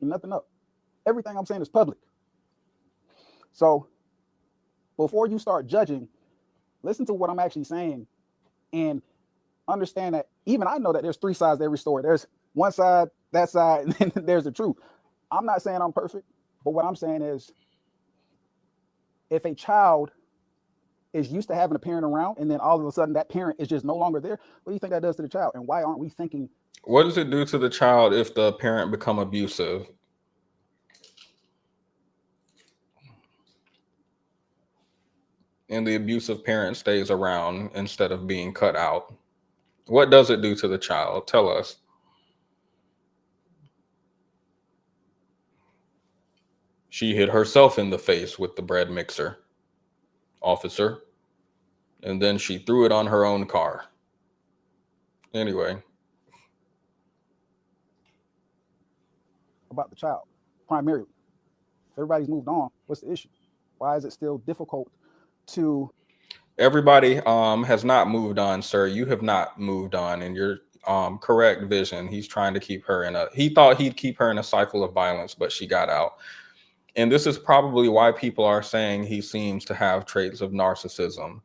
Nothing up. Everything I'm saying is public. So before you start judging, listen to what I'm actually saying and understand that even I know that there's 3 sides to every story. There's one side, that side, and then there's the truth. I'm not saying I'm perfect, but what I'm saying is if a child is used to having a parent around and then all of a sudden that parent is just no longer there, what do you think that does to the child? And why aren't we thinking? What does it do to the child if the parent become abusive? and the abusive parent stays around instead of being cut out. What does it do to the child? Tell us. She hit herself in the face with the bread mixer, officer, and then she threw it on her own car. Anyway. About the child, primarily. If everybody's moved on, what's the issue? Why is it still difficult to... Everybody has not moved on, sir. You have not moved on in your correct vision. He's trying to keep her in he thought he'd keep her in a cycle of violence, but she got out. And this is probably why people are saying he seems to have traits of narcissism.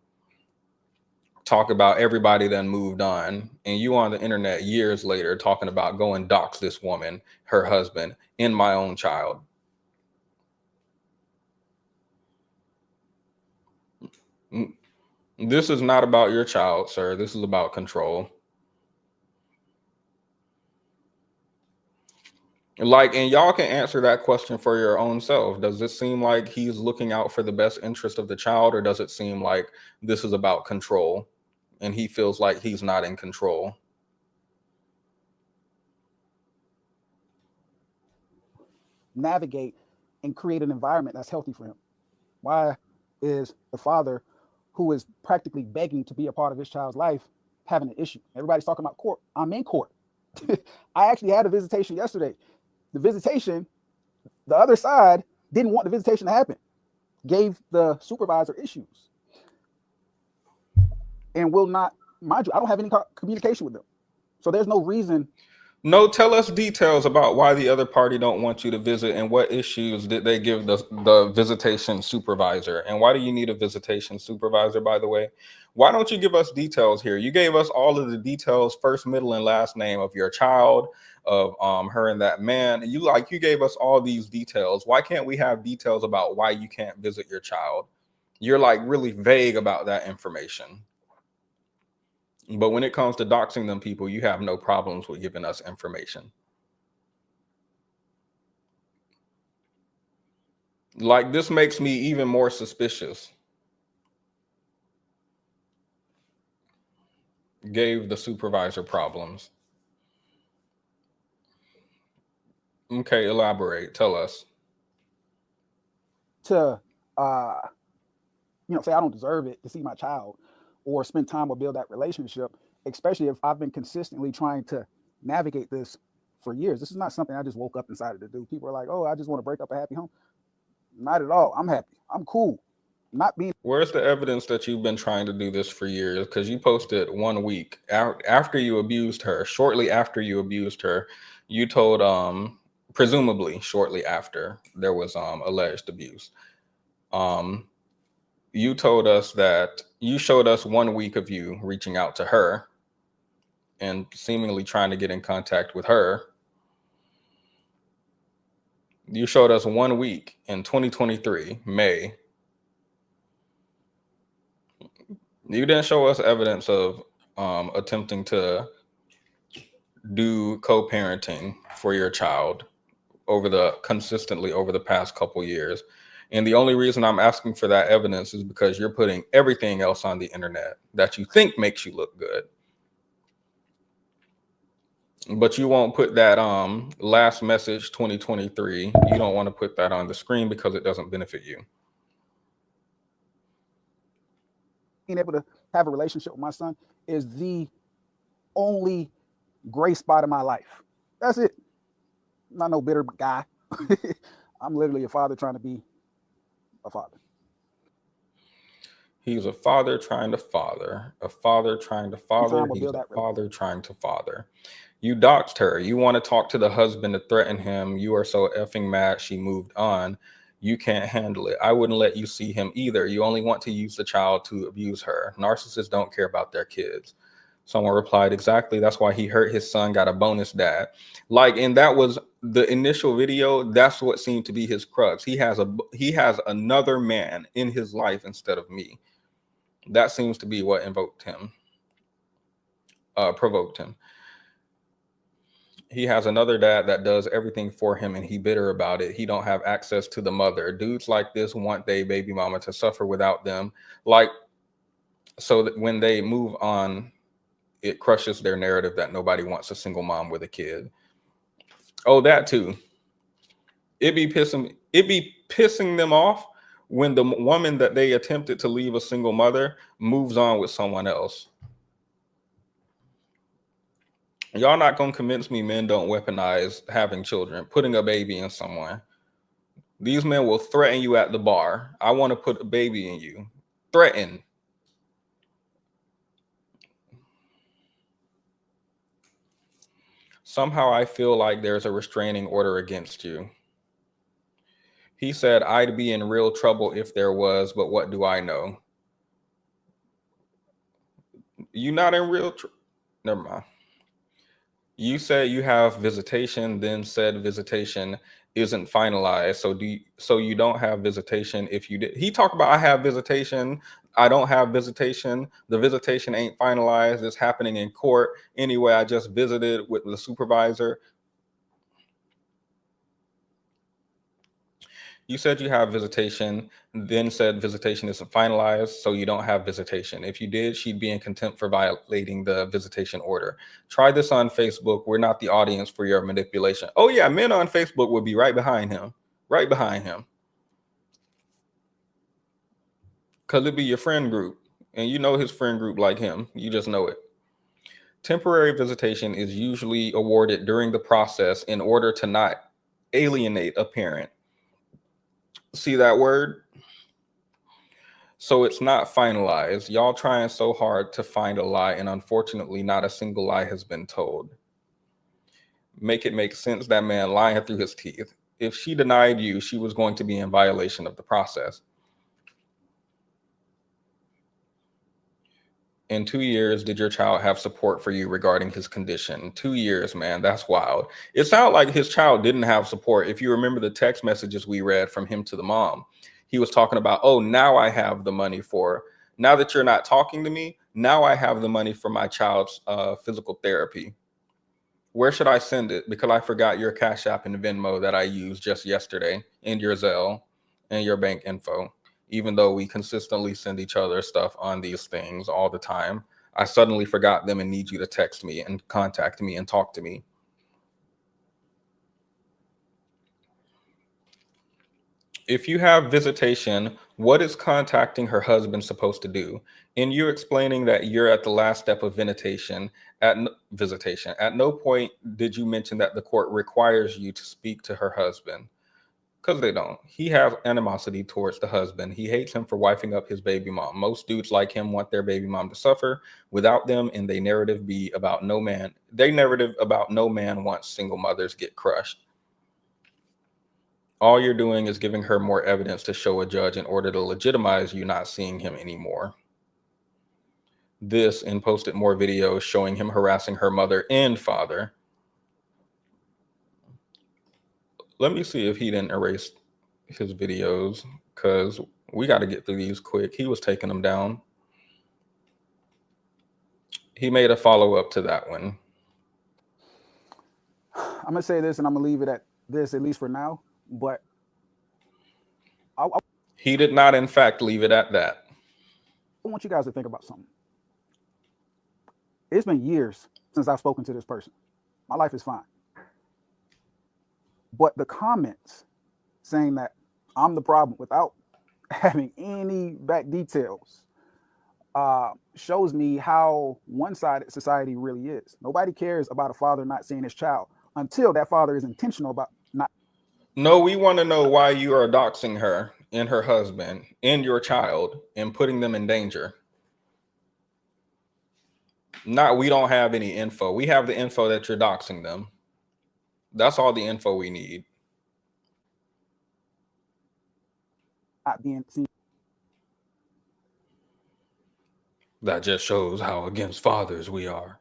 Talk about everybody then moved on, and you on the internet years later talking about go and dox this woman, her husband, and my own child. This is not about your child, sir. This is about control. Like, and y'all can answer that question for your own self. Does this seem like he's looking out for the best interest of the child, or does it seem like this is about control and he feels like he's not in control? Navigate and create an environment that's healthy for him. Why is the father, who is practically begging to be a part of his child's life, having an issue? Everybody's talking about court. I'm in court. I actually had a visitation yesterday. The visitation, the other side didn't want the visitation to happen, gave the supervisor issues, and will not, mind you, I don't have any communication with them. So there's no reason. No, tell us details about why the other party don't want you to visit, and what issues did they give the visitation supervisor, and why do you need a visitation supervisor, by the way? Why don't you give us details here? You gave us all of the details, first, middle, and last name of your child, of her and that man. And you gave us all these details. Why can't we have details about why you can't visit your child? You're like really vague about that information. But when it comes to doxing them people, you have no problems with giving us information. Like, this makes me even more suspicious. Gave the supervisor problems. Okay, elaborate. Tell us. To, say I don't deserve it to see my child or spend time or build that relationship, especially if I've been consistently trying to navigate this for years. This is not something I just woke up and decided to do. People are like, oh, I just want to break up a happy home. Not at all. I'm happy. I'm cool. Not being... Where's the evidence that you've been trying to do this for years? Because you posted 1 week after you abused her, shortly after you abused her, you told, presumably shortly after there was alleged abuse, you told us that you showed us 1 week of you reaching out to her and seemingly trying to get in contact with her. You showed us 1 week in 2023, May. You didn't show us evidence of attempting to do co-parenting for your child consistently over the past couple years. And the only reason I'm asking for that evidence is because you're putting everything else on the internet that you think makes you look good. But you won't put that last message 2023. You don't want to put that on the screen because it doesn't benefit you. Being able to have a relationship with my son is the only gray spot in my life. That's it. I'm not no bitter guy. I'm literally a father trying to be a father. He's a father trying to father, a father trying to father, he's a father trying to father. You doxed her. You want to talk to the husband to threaten him. You are so effing mad she moved on. You can't handle it. I wouldn't let you see him either. You only want to use the child to abuse her. Narcissists don't care about their kids. Someone replied, exactly. That's why he hurt his son, got a bonus dad. Like, and that was the initial video. That's what seemed to be his crux. He has another man in his life instead of me. That seems to be what provoked him. He has another dad that does everything for him and he bitter about it. He don't have access to the mother. Dudes like this want their baby mama to suffer without them. Like, so that when they move on, it crushes their narrative that nobody wants a single mom with a kid. Oh, that too. It be pissing them off when the woman that they attempted to leave a single mother moves on with someone else. Y'all not gonna convince me men don't weaponize having children, putting a baby in someone. These men will threaten you at the bar. I want to put a baby in you. Threaten. Somehow I feel like there's a restraining order against you. He said, I'd be in real trouble if there was, but what do I know? You not in real trouble. Never mind. You said you have visitation, then said visitation isn't finalized. So you don't have visitation if you did. He talked about I have visitation. I don't have visitation. The visitation ain't finalized. It's happening in court. Anyway, I just visited with the supervisor. You said you have visitation, then said visitation isn't finalized, so you don't have visitation. If you did, she'd be in contempt for violating the visitation order. Try this on Facebook. We're not the audience for your manipulation. Oh yeah, men on Facebook would be right behind him. Right behind him. Because it'd be your friend group. And you know his friend group like him. You just know it. Temporary visitation is usually awarded during the process in order to not alienate a parent. See that word? So it's not finalized. Y'all trying so hard to find a lie, and unfortunately not a single lie has been told. Make it make sense. That man lying through his teeth. If she denied you, she was going to be in violation of the process. In 2 years, did your child have support for you regarding his condition? 2 years, man, that's wild. It sounded like his child didn't have support. If you remember the text messages we read from him to the mom, he was talking about, oh, now I have the money now that you're not talking to me, now I have the money for my child's physical therapy. Where should I send it? Because I forgot your Cash App and Venmo that I used just yesterday, and your Zelle and your bank info. Even though we consistently send each other stuff on these things all the time, I suddenly forgot them and need you to text me and contact me and talk to me. If you have visitation, what is contacting her husband supposed to do? And you explaining that you're at the last step of visitation. At no point did you mention that the court requires you to speak to her husband. Because they don't. He has animosity towards the husband. He hates him for wifing up his baby mom. Most dudes like him want their baby mom to suffer without them, and their narrative about no man wants single mothers get crushed. All you're doing is giving her more evidence to show a judge in order to legitimize you not seeing him anymore. This, and posted more videos showing him harassing her mother and father. Let me see if he didn't erase his videos, because we got to get through these quick. He was taking them down. He made a follow-up to that one. I'm going to say this, and I'm going to leave it at this, at least for now. But he did not, in fact, leave it at that. I want you guys to think about something. It's been years since I've spoken to this person. My life is fine. But the comments saying that I'm the problem without having any back details shows me how one-sided society really is. Nobody cares about a father not seeing his child until that father is intentional about not. No, we want to know why you are doxing her and her husband and your child and putting them in danger. Not, we don't have any info. We have the info that you're doxing them. That's all the info we need. Not being seen. That just shows how against fathers we are.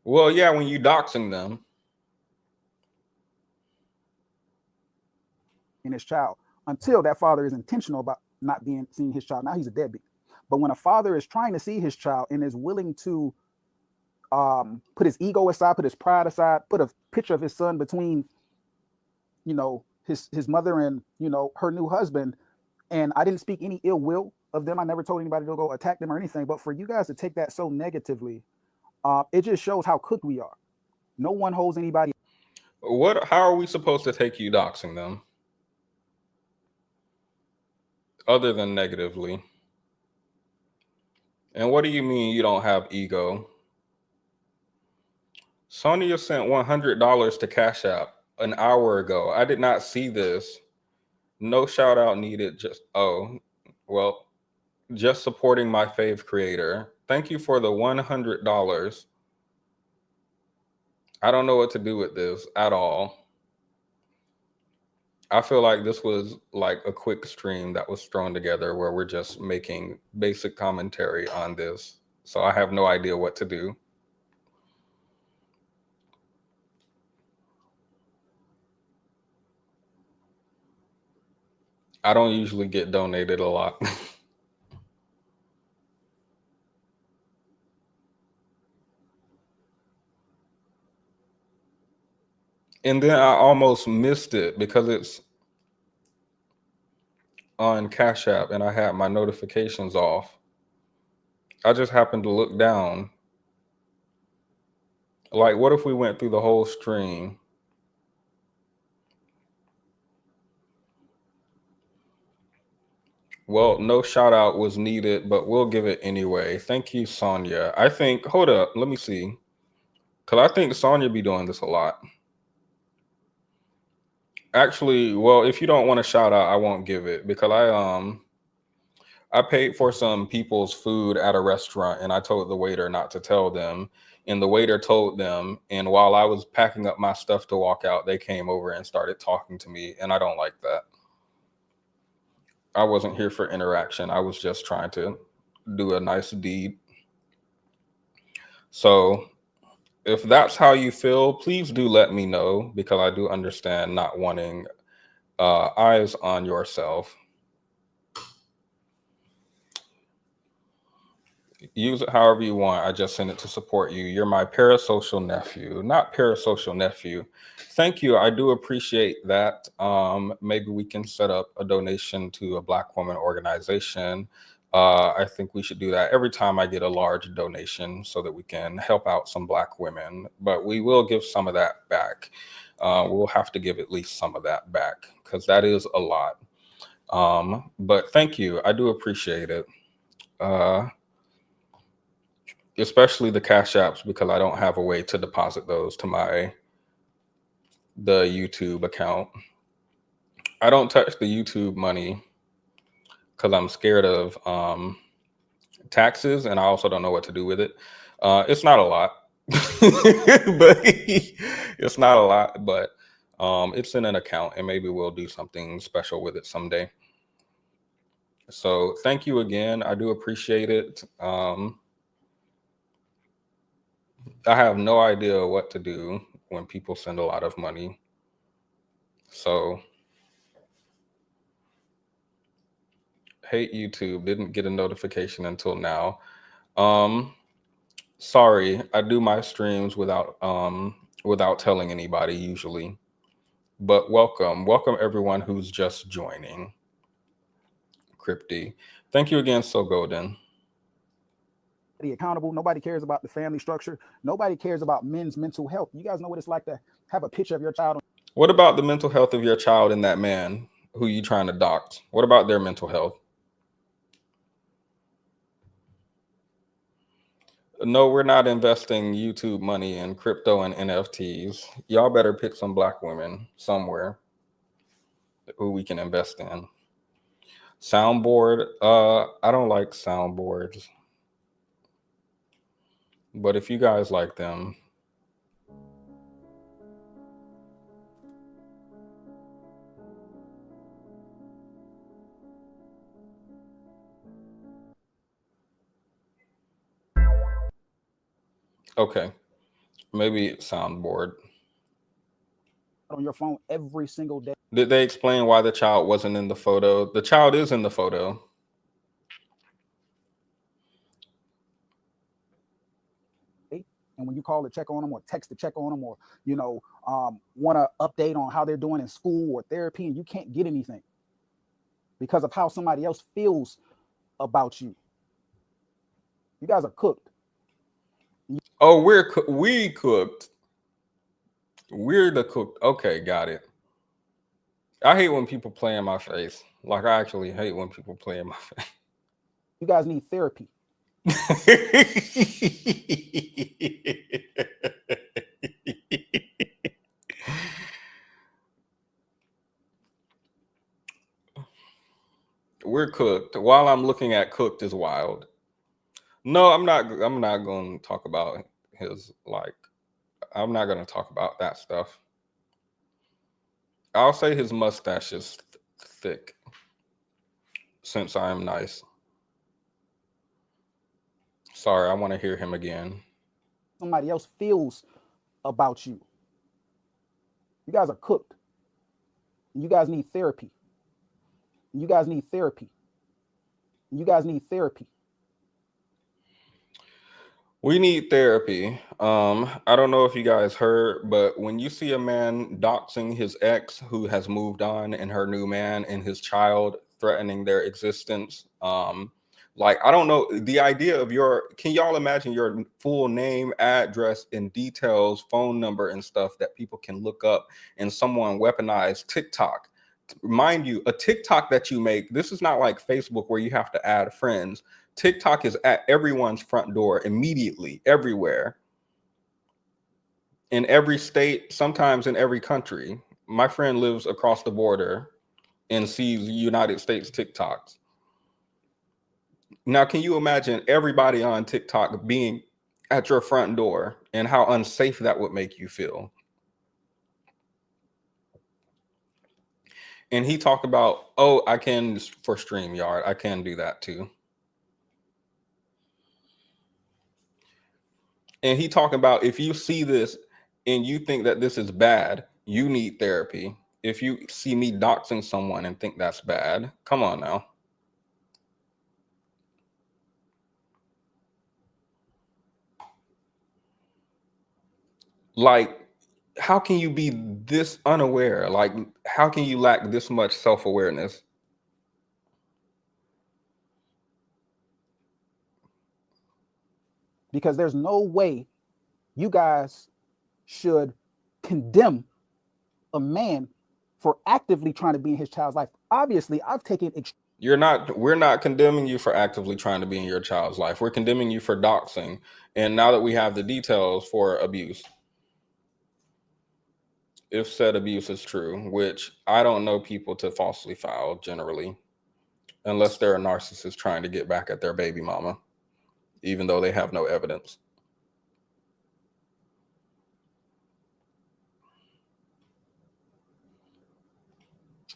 Well, yeah, when you doxing them. In his child until that father is intentional about not seeing his child. Now he's a deadbeat. But when a father is trying to see his child and is willing to put his ego aside, put his pride aside, put a picture of his son between, you know, his mother and, you know, her new husband. And I didn't speak any ill will of them. I never told anybody to go attack them or anything. But for you guys to take that so negatively, it just shows how cooked we are. No one holds anybody. How are we supposed to take you doxing them? Other than negatively. And what do you mean you don't have ego? Sonia sent $100 to Cash App an hour ago. I did not see this. No shout out needed. Just supporting my fave creator. Thank you for the $100. I don't know what to do with this at all. I feel like this was like a quick stream that was thrown together where we're just making basic commentary on this. So I have no idea what to do. I don't usually get donated a lot. And then I almost missed it because it's on Cash App and I had my notifications off. I just happened to look down. Like, what if we went through the whole stream? Well, no shout out was needed, but we'll give it anyway. Thank you, Sonia. I think, hold up, let me see. Because I think Sonia be doing this a lot. Actually, well, if you don't want to shout out, I won't give it because I paid for some people's food at a restaurant and I told the waiter not to tell them. And the waiter told them. And while I was packing up my stuff to walk out, they came over and started talking to me. And I don't like that. I wasn't here for interaction. I was just trying to do a nice deed. So if that's how you feel, please do let me know because I do understand not wanting eyes on yourself. Use it however you want. I just sent it to support you. You're my parasocial nephew, not parasocial nephew. Thank you. I do appreciate that. Maybe we can set up a donation to a Black woman organization. I think we should do that every time I get a large donation so that we can help out some Black women. But we will give some of that back. We'll have to give at least some of that back because that is a lot. But thank you. I do appreciate it. Especially the Cash Apps because I don't have a way to deposit those to the YouTube account. I don't touch the YouTube money because I'm scared of taxes and I also don't know what to do with it. It's not a lot, but it's not a lot, but it's in an account and maybe we'll do something special with it someday. So thank you again. I do appreciate it. I have no idea what to do when people send a lot of money. So, hate YouTube, didn't get a notification until now. Sorry, I do my streams without telling anybody usually. But welcome everyone who's just joining. Crypty. Thank you again, So Golden. Accountable. Nobody cares about the family structure. Nobody cares about men's mental health. You guys know what it's like to have a picture of your child. What about the mental health of your child and that man who you trying to dox? What about their mental health? No, we're not investing YouTube money in crypto and NFTs. Y'all better pick some Black women somewhere who we can invest in. Soundboard. I don't like soundboards. But if you guys like them, okay, maybe soundboard. On your phone every single day. Did they explain why the child wasn't in the photo? The child is in the photo. And when you call to check on them or text to check on them, or, you know, want to update on how they're doing in school or therapy, and you can't get anything because of how somebody else feels about you. You guys are cooked. Oh, we cooked. We're the cooked. Okay, got it. I hate when people play in my face. Like, I actually hate when people play in my face. You guys need therapy. We're cooked. While I'm looking at cooked is wild. No, I'm not going to talk about his, like, I'm not going to talk about that stuff. I'll say his mustache is thick, since I am nice. Sorry, I want to hear him again. Somebody else feels about you. You guys are cooked. You guys need therapy. You guys need therapy. You guys need therapy. We need therapy. I don't know if you guys heard, but when you see a man doxing his ex who has moved on and her new man and his child threatening their existence, like, I don't know, the idea of can y'all imagine your full name, address, and details, phone number and stuff that people can look up, and someone weaponized TikTok? Mind you, a TikTok that you make, this is not like Facebook where you have to add friends. TikTok is at everyone's front door immediately, everywhere, in every state, sometimes in every country. My friend lives across the border and sees United States TikToks. Now, can you imagine everybody on TikTok being at your front door and how unsafe that would make you feel? And he talked about, oh, I can, for StreamYard, I can do that too. And he talking about, if you see this and you think that this is bad, you need therapy. If you see me doxing someone and think that's bad, come on now. Like, how can you be this unaware? Like, how can you lack this much self-awareness? Because there's no way you guys should condemn a man for actively trying to be in his child's life. Obviously, I've taken we're not condemning you for actively trying to be in your child's life. We're condemning you for doxing. And now that we have the details for abuse, if said abuse is true, which I don't know people to falsely file generally, unless they're a narcissist trying to get back at their baby mama, even though they have no evidence.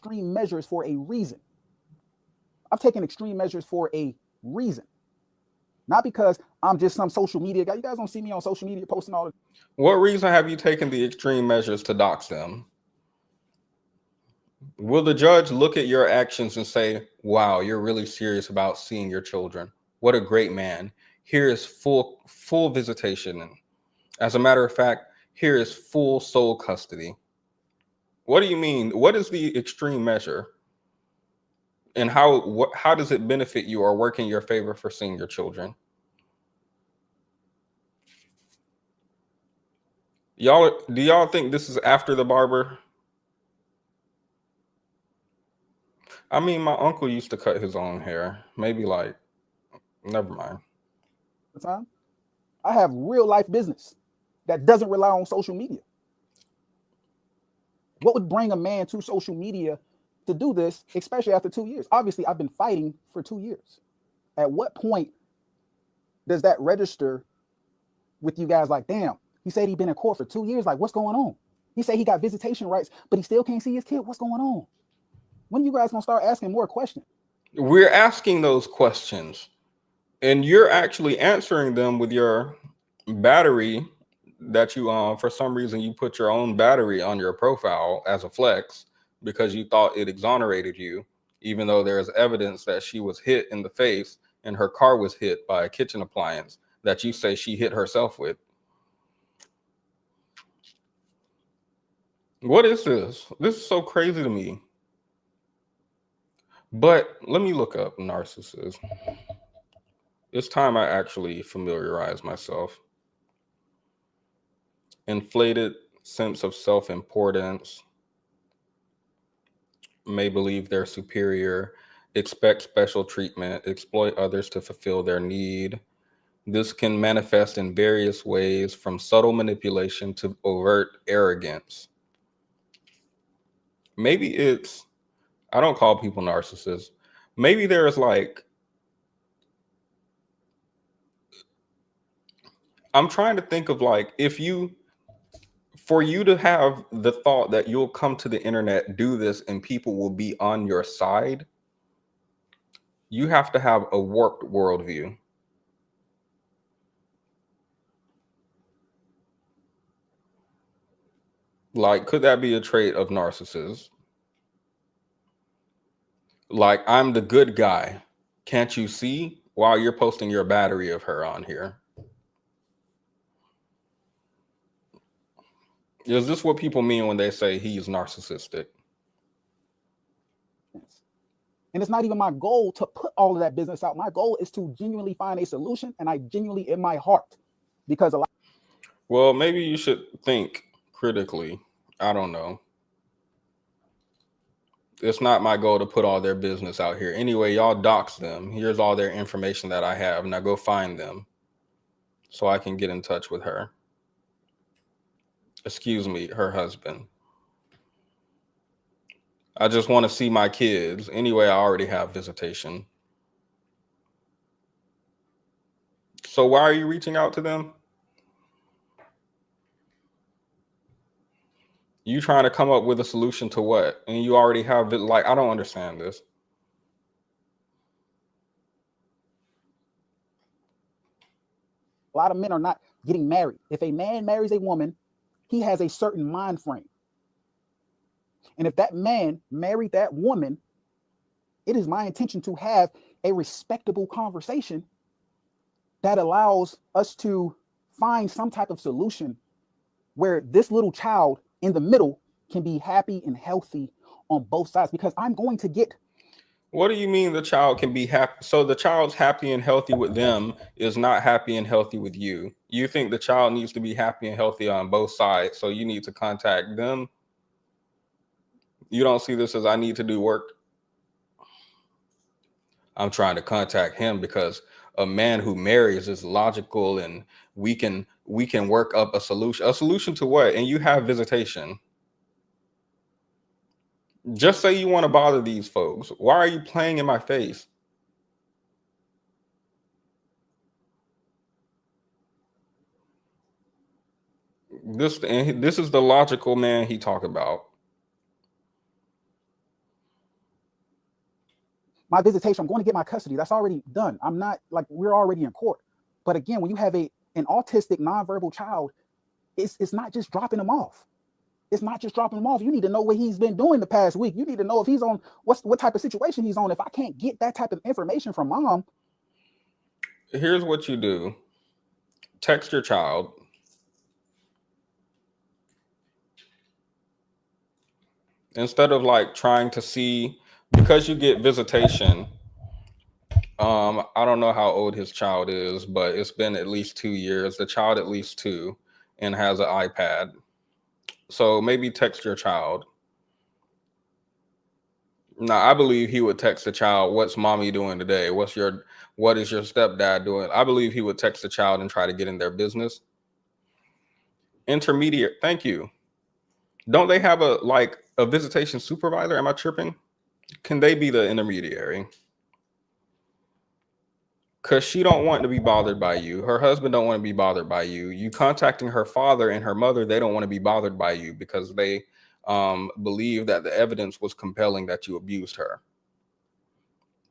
extreme measures for a reason. I've taken extreme measures for a reason. Not because I'm just some social media guy. You guys don't see me on social media posting all the. What reason have you taken the extreme measures to dox them? Will the judge look at your actions and say, wow, you're really serious about seeing your children? What a great man. Here is full visitation. And as a matter of fact, here is full sole custody. What do you mean? What is the extreme measure? And how does it benefit you or work in your favor for seeing your children? Do y'all think this is after the barber? I mean, my uncle used to cut his own hair. Maybe like, never mind. Time. I have real life business that doesn't rely on social media. What would bring a man to social media to do this, especially after 2 years? Obviously, I've been fighting for 2 years. At what point does that register with you guys? Like, damn, he said he'd been in court for 2 years. Like, what's going on? He said he got visitation rights, but he still can't see his kid. What's going on? When are you guys gonna start asking more questions? We're asking those questions, and you're actually answering them with your battery that you for some reason you put your own battery on your profile as a flex because you thought it exonerated you, even though there's evidence that she was hit in the face and her car was hit by a kitchen appliance that you say she hit herself with. What is this? This is so crazy to me. But let me look up narcissism. It's time I actually familiarize myself. Inflated sense of self-importance, may believe they're superior, expect special treatment, exploit others to fulfill their need. This can manifest in various ways, from subtle manipulation to overt arrogance. Maybe it's, I don't call people narcissists. Maybe there's like, I'm trying to think of like, for you to have the thought that you'll come to the internet, do this, and people will be on your side, you have to have a warped worldview. Like, could that be a trait of narcissism? Like, I'm the good guy. Can't you see? While you're posting your battery of her on here. Is this what people mean when they say he's narcissistic? And it's not even my goal to put all of that business out. My goal is to genuinely find a solution, and I genuinely in my heart, because a lot. Well, maybe you should think critically. I don't know. It's not my goal to put all their business out here. Anyway, y'all dox them. Here's all their information that I have. Now go find them so I can get in touch with her. Excuse me, her husband. I just want to see my kids. Anyway, I already have visitation. So why are you reaching out to them? You trying to come up with a solution to what? And you already have it. Like, I don't understand this. A lot of men are not getting married. If a man marries a woman, he has a certain mind frame. And if that man married that woman, it is my intention to have a respectable conversation that allows us to find some type of solution where this little child in the middle can be happy and healthy on both sides, because I'm going to get. What do you mean the child can be happy? So the child's happy and healthy with them is not happy and healthy with you. You think the child needs to be happy and healthy on both sides, so you need to contact them? You don't see this as I need to do work? I'm trying to contact him because a man who marries is logical, and we can work up a solution. A solution to what? And you have visitation. Just say you want to bother these folks. Why are you playing in my face? This is the logical man he talk about. My visitation, I'm going to get my custody. That's already done. I'm not like, we're already in court. But again, when you have an autistic nonverbal child, it's not just dropping them off. It's not just dropping him off. You need to know what he's been doing the past week. You need to know if he's on what type of situation he's on. If I can't get that type of information from mom. Here's what you do. Text your child. Instead of like trying to see, because you get visitation. I don't know how old his child is, but it's been at least 2 years. The child at least 2 and has an iPad. So maybe text your child. Now, I believe he would text the child, what's mommy doing today? What is your stepdad doing? I believe he would text the child and try to get in their business. Intermediate. Thank you. Don't they have a visitation supervisor? Am I tripping? Can they be the intermediary? Because she don't want to be bothered by you. Her husband don't want to be bothered by you. You contacting her father and her mother, they don't want to be bothered by you because they believe that the evidence was compelling that you abused her.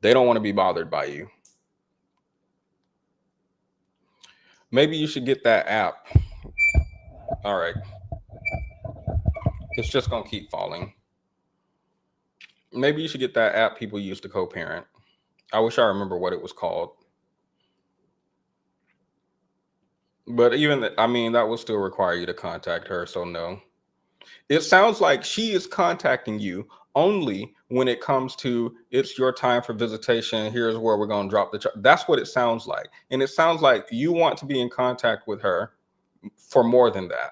They don't want to be bothered by you. Maybe you should get that app. All right. It's just going to keep falling. Maybe you should get that app people use to co-parent. I wish I remember what it was called. But even, I mean, that will still require you to contact her, so no. It sounds like she is contacting you only when it comes to it's your time for visitation. Here's where we're going to drop the charge. That's what it sounds like. And it sounds like you want to be in contact with her for more than that.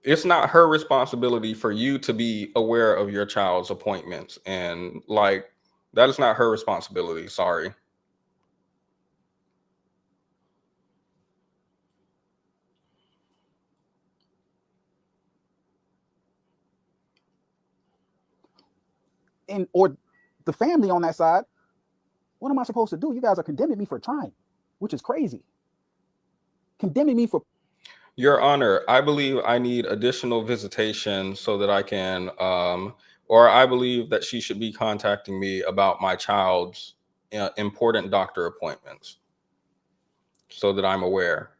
It's not her responsibility for you to be aware of your child's appointments. And like, that is not her responsibility. Sorry. And or the family on that side, what am I supposed to do? You guys are condemning me for trying, which is crazy. Condemning me for. Your Honor, I believe I need additional visitation so that I can, or I believe that she should be contacting me about my child's important doctor appointments so that I'm aware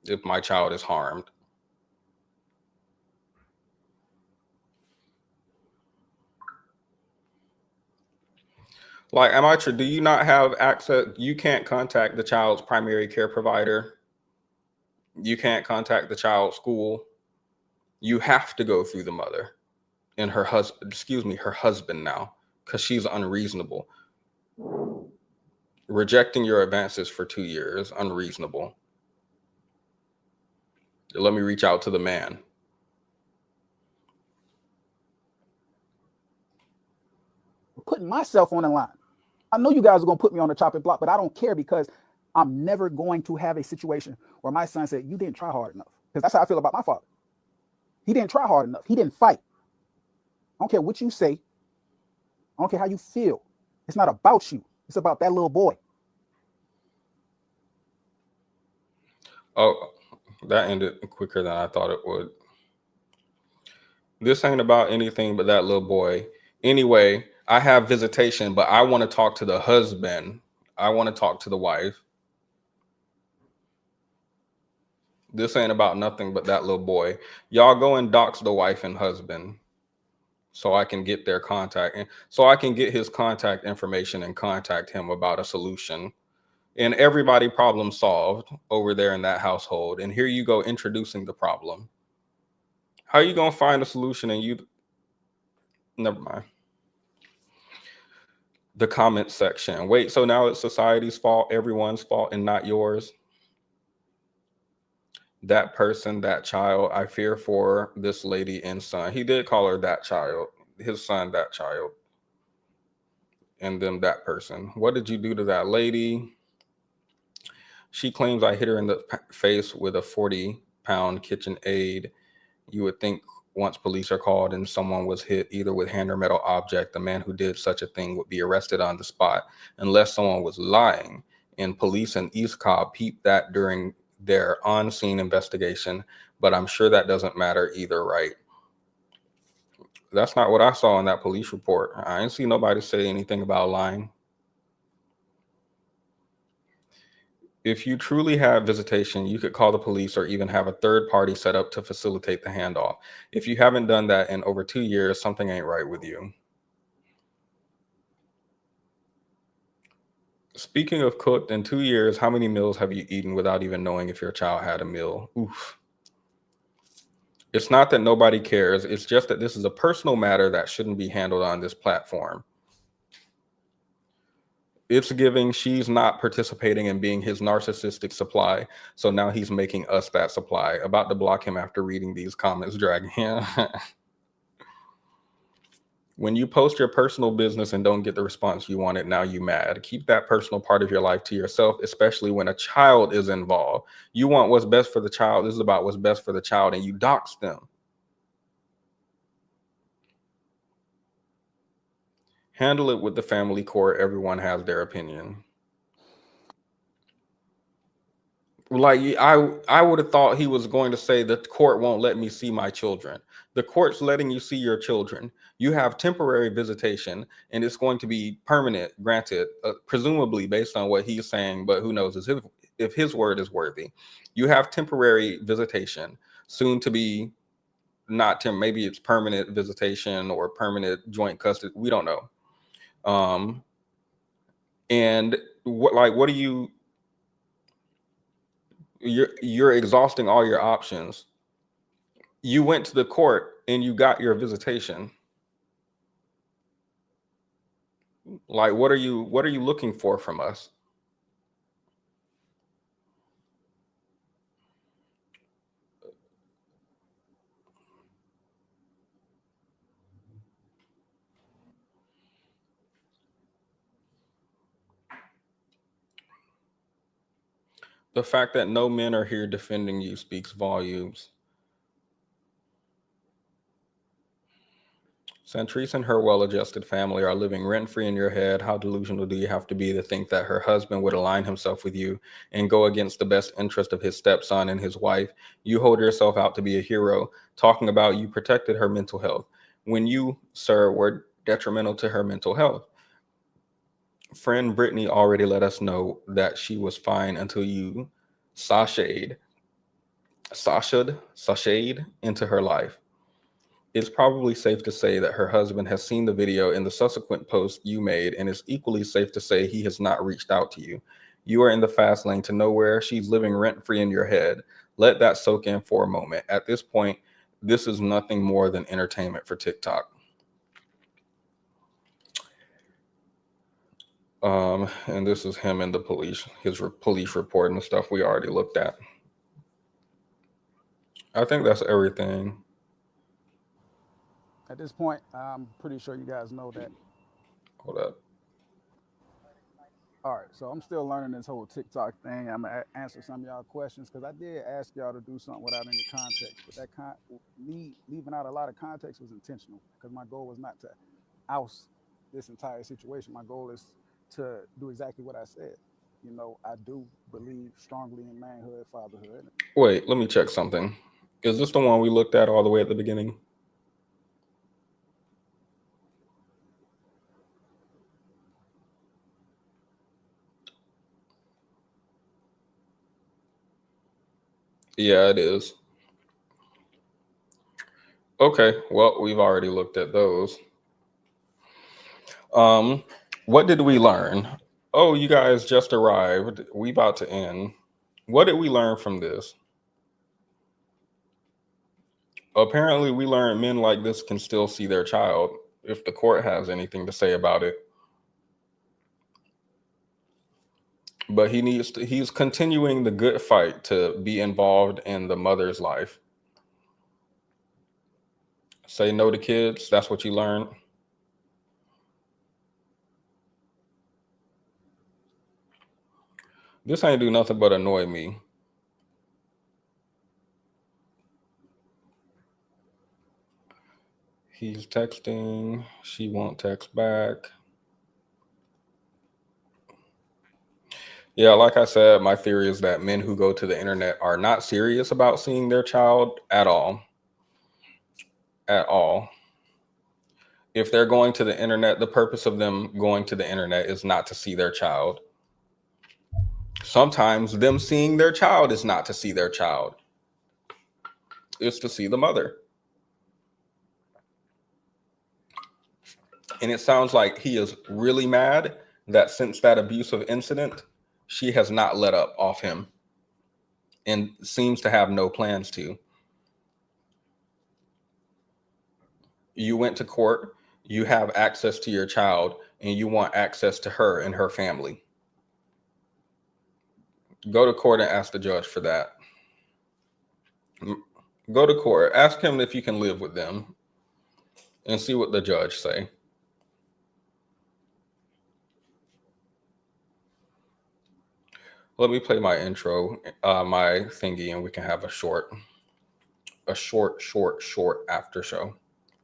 if my child is harmed. Like, do you not have access? You can't contact the child's primary care provider. You can't contact the child's school. You have to go through the mother and her husband now, because she's unreasonable. Rejecting your advances for 2 years, unreasonable. Let me reach out to the man. Putting myself on the line. I know you guys are going to put me on the chopping block, but I don't care, because I'm never going to have a situation where my son said, you didn't try hard enough. Because that's how I feel about my father. He didn't try hard enough. He didn't fight. I don't care what you say. I don't care how you feel. It's not about you. It's about that little boy. Oh, that ended quicker than I thought it would. This ain't about anything but that little boy. Anyway, I have visitation, but I want to talk to the husband. I want to talk to the wife. This ain't about nothing but that little boy. Y'all go and dox the wife and husband so I can get their contact, and so I can get his contact information and contact him about a solution. And everybody problem solved over there in that household. And here you go introducing the problem. How are you going to find a solution and you... Never mind. The comment section. Wait, so now it's society's fault, everyone's fault, and not yours? That person, that child, I fear for this lady and son. He did call her that child, his son, that child, and then that person. What did you do to that lady? She claims I hit her in the face with a 40-pound kitchen aid. You would think once police are called and someone was hit either with hand or metal object, the man who did such a thing would be arrested on the spot, unless someone was lying. And police in East Cobb peeped that during their on-scene investigation, but I'm sure that doesn't matter either, right? That's not what I saw in that police report. I didn't see nobody say anything about lying. If you truly have visitation, you could call the police or even have a third party set up to facilitate the handoff. If you haven't done that in over 2 years, something ain't right with you. Speaking of cooked, in 2 years, how many meals have you eaten without even knowing if your child had a meal? Oof. It's not that nobody cares. It's just that this is a personal matter that shouldn't be handled on this platform. It's giving she's not participating in being his narcissistic supply. So now he's making us that supply. About to block him after reading these comments, dragging him. When you post your personal business and don't get the response you wanted, now you mad. Keep that personal part of your life to yourself, especially when a child is involved. You want what's best for the child. This is about what's best for the child, and you dox them. Handle it with the family court. Everyone has their opinion. Like, I would have thought he was going to say the court won't let me see my children. The court's letting you see your children. You have temporary visitation, and it's going to be permanent, granted, presumably based on what he's saying, but who knows if his word is worthy. You have temporary visitation, soon to be not maybe it's permanent visitation or permanent joint custody. We don't know. And what do you... You're exhausting all your options. You went to the court and you got your visitation. Like, what are you looking for from us? The fact that no men are here defending you speaks volumes. Centrise and her well-adjusted family are living rent-free in your head. How delusional do you have to be to think that her husband would align himself with you and go against the best interest of his stepson and his wife? You hold yourself out to be a hero, talking about you protected her mental health, when you, sir, were detrimental to her mental health. Friend Brittany already let us know that she was fine until you sashayed into her life. It's probably safe to say that her husband has seen the video and the subsequent post you made, and it's equally safe to say he has not reached out to you. You are in the fast lane to nowhere. She's living rent-free in your head. Let that soak in for a moment. At this point, this is nothing more than entertainment for TikTok. And this is him and the police, his police report and the stuff we already looked at. I think that's everything. At this point, I'm pretty sure you guys know that. Hold up. All right, so I'm still learning this whole TikTok thing. I'm gonna answer some of y'all questions because I did ask y'all to do something without any context, but me leaving out a lot of context was intentional because my goal was not to oust this entire situation. My goal is to do exactly what I said. You know, I do believe strongly in manhood, fatherhood. Wait, let me check something. Is this the one we looked at all the way at the beginning? Yeah, it is. Okay, well, we've already looked at those. What did we learn? Oh, you guys just arrived. We about to end. What did we learn from this? Apparently, we learned men like this can still see their child if the court has anything to say about it. But he's continuing the good fight to be involved in the mother's life. Say no to kids. That's what you learned. This ain't do nothing but annoy me. He's texting. She won't text back. Yeah, like I said, my theory is that men who go to the internet are not serious about seeing their child at all. At all. If they're going to the internet, the purpose of them going to the internet is not to see their child. Sometimes them seeing their child is not to see their child. It's to see the mother. And it sounds like he is really mad that since that abusive incident, she has not let up off him and seems to have no plans to. You went to court, you have access to your child, and you want access to her and her family. Go to court and ask the judge for that. Go to court, ask him if you can live with them and see what the judge say. Let me play my intro, my thingy, and we can have a short after show.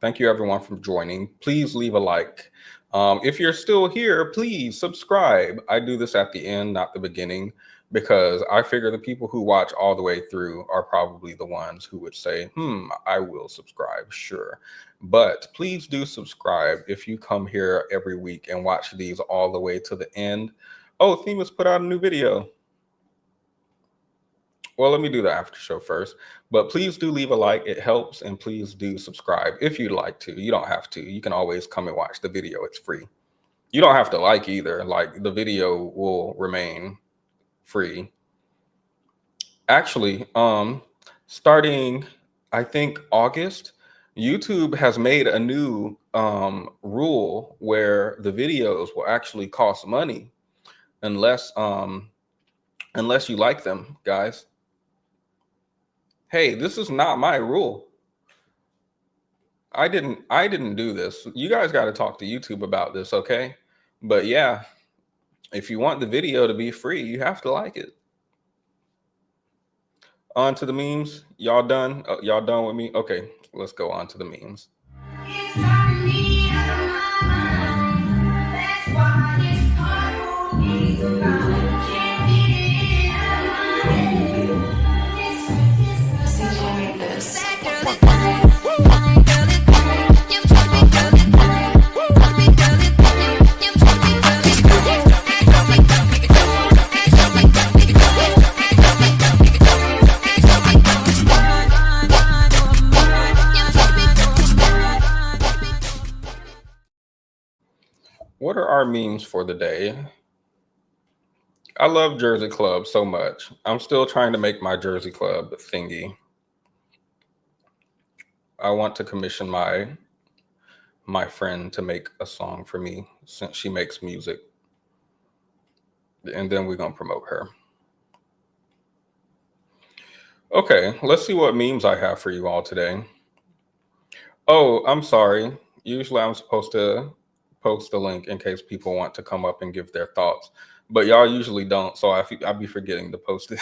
Thank you everyone for joining. Please leave a like. If you're still here, please subscribe. I do this at the end, not the beginning, because I figure the people who watch all the way through are probably the ones who would say, I will subscribe, sure. But please do subscribe if you come here every week and watch these all the way to the end. Oh, Themis put out a new video. Well, let me do the after show first, but please do leave a like. It helps. And please do subscribe if you'd like to. You don't have to. You can always come and watch the video. It's free. You don't have to like either. Like, the video will remain free. Actually, starting, I think August, YouTube has made a new rule where the videos will actually cost money unless unless you like them, guys. Hey, this is not my rule. I didn't do this. You guys got to talk to YouTube about this, okay? But yeah, if you want the video to be free, you have to like it. On to the memes. Y'all done? Y'all done with me? Okay, let's go on to the memes. What are our memes for the day? I love Jersey Club so much. I'm still trying to make my Jersey Club thingy. I want to commission my friend to make a song for me since she makes music. And then we're going to promote her. Okay, let's see what memes I have for you all today. Oh, I'm sorry. Usually I'm supposed to post the link in case people want to come up and give their thoughts. But y'all usually don't, so I'll be forgetting to post it.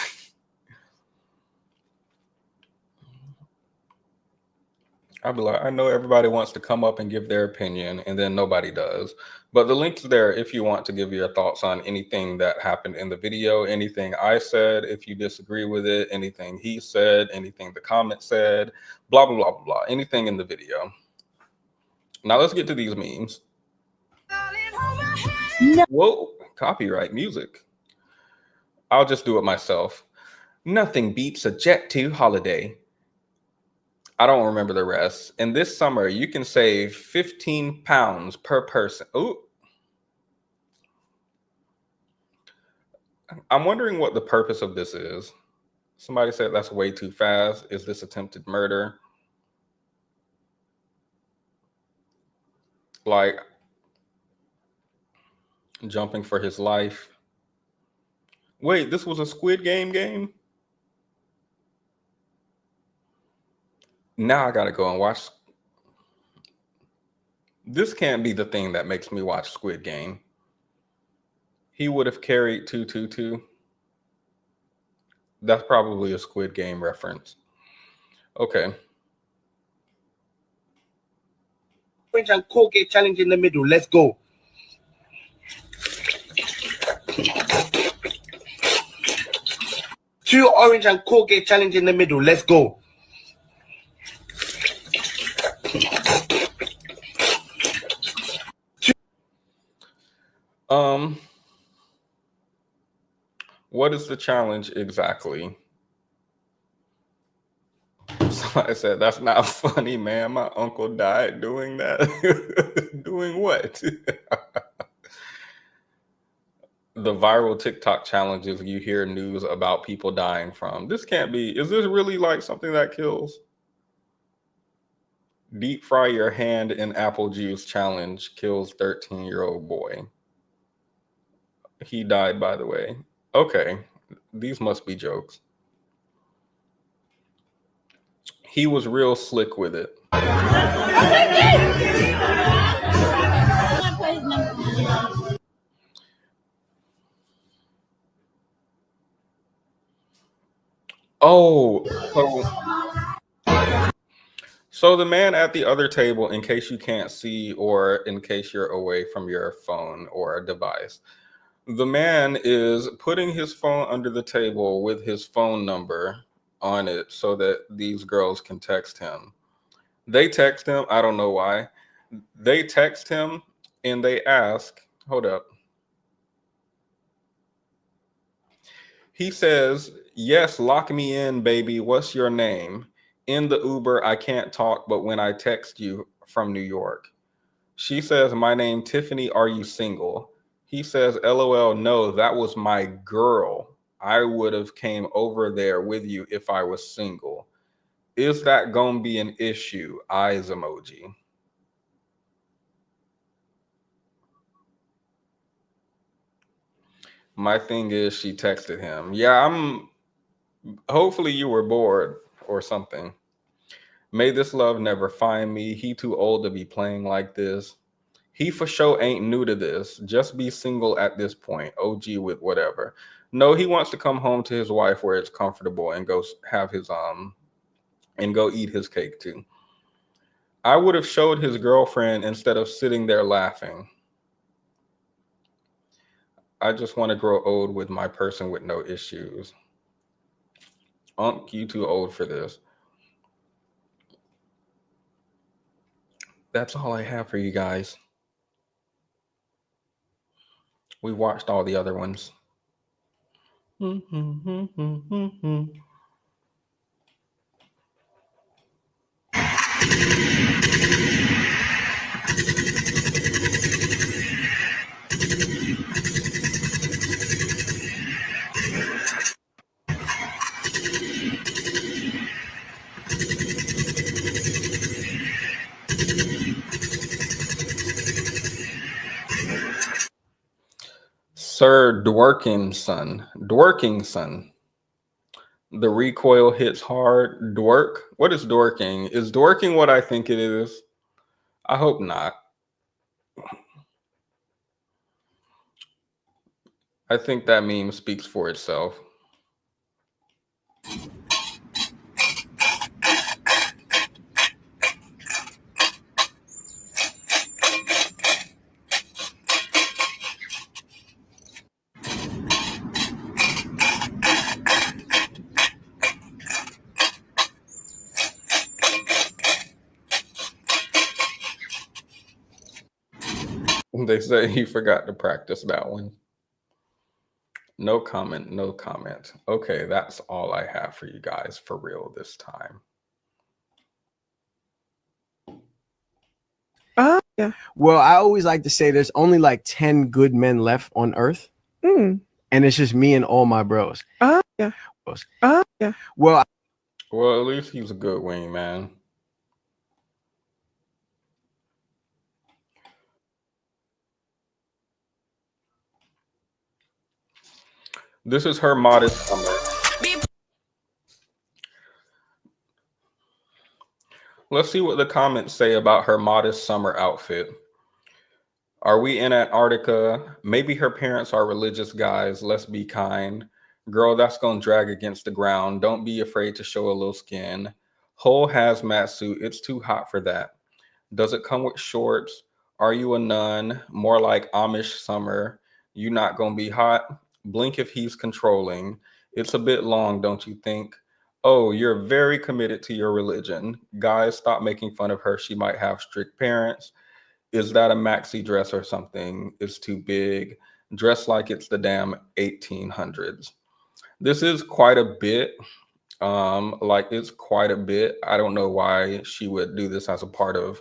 I'll be like, I know everybody wants to come up and give their opinion, and then nobody does. But the link's there if you want to give your thoughts on anything that happened in the video, anything I said, if you disagree with it, anything he said, anything the comment said, blah, blah, blah, blah, blah, anything in the video. Now let's get to these memes. No. Whoa, copyright music. I'll just do it myself. Nothing beats a Jet2 holiday. I don't remember the rest. And this summer, you can save 15 pounds per person. Ooh. I'm wondering what the purpose of this is. Somebody said that's way too fast. Is this attempted murder? Like jumping for his life. Wait, this was a Squid Game? Now I gotta go and watch. This can't be the thing that makes me watch Squid Game. He would have carried 222. That's probably a Squid Game reference. Okay. Orange and Colgate challenge in the middle. Let's go. Two Orange and Colgate challenge in the middle. Let's go. What is the challenge exactly? Somebody said, that's not funny, man. My uncle died doing that. Doing what? The viral TikTok challenges you hear news about people dying from. This can't be. Is this really like something that kills? Deep fry your hand in apple juice challenge kills 13-year-old boy. He died, by the way. Okay, these must be jokes. He was real slick with it. Oh, so the man at the other table, in case you can't see or in case you're away from your phone or a device, the man is putting his phone under the table with his phone number on it so that these girls can text him. They text him. I don't know why. They text him and they ask, hold up. He says, yes, lock me in, baby. What's your name? In the Uber, I can't talk, but when I text you from New York. She says, my name, Tiffany, are you single? He says, LOL, no, that was my girl. I would have came over there with you if I was single. Is that gonna be an issue? Eyes emoji. My thing is, she texted him. Yeah, hopefully you were bored or something. May this love never find me. He too old to be playing like this. He for sure ain't new to this. Just be single at this point. OG with whatever. No, he wants to come home to his wife where it's comfortable and go have his and go eat his cake too. I would have showed his girlfriend instead of sitting there laughing. I just want to grow old with my person with no issues. You too old for this. That's all I have for you guys. We watched all the other ones. Sir Dworking son. The recoil hits hard. Dwork? What is dworking? Is dworking what I think it is? I hope not. I think that meme speaks for itself. They say he forgot to practice that one. No comment, no comment. Okay, that's all I have for you guys for real this time. Yeah. Well, I always like to say there's only like 10 good men left on earth. Mm. And it's just me and all my bros. Yeah. Yeah. Well, at least he was a good wingman. This is her modest summer. Let's see what the comments say about her modest summer outfit. Are we in Antarctica? Maybe her parents are religious guys. Let's be kind. Girl, that's going to drag against the ground. Don't be afraid to show a little skin. Whole hazmat suit. It's too hot for that. Does it come with shorts? Are you a nun? More like Amish summer. You not going to be hot? Blink if he's controlling. It's a bit long, don't you think? Oh, you're very committed to your religion. Guys, stop making fun of her. She might have strict parents. Is that a maxi dress or something? It's too big. Dress like it's the damn 1800s. This is quite a bit. It's quite a bit. I don't know why she would do this as a part of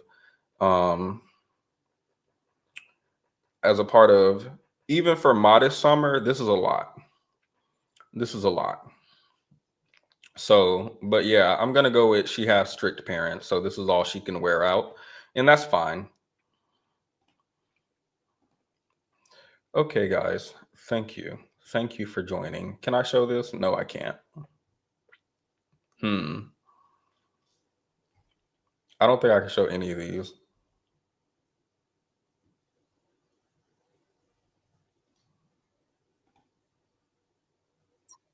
even for modest summer. This is a lot. So, but yeah, I'm gonna go with she has strict parents, so this is all she can wear out, and that's fine. Okay, guys, thank you for joining. Can I show this? No, I can't. I don't think I can show any of these.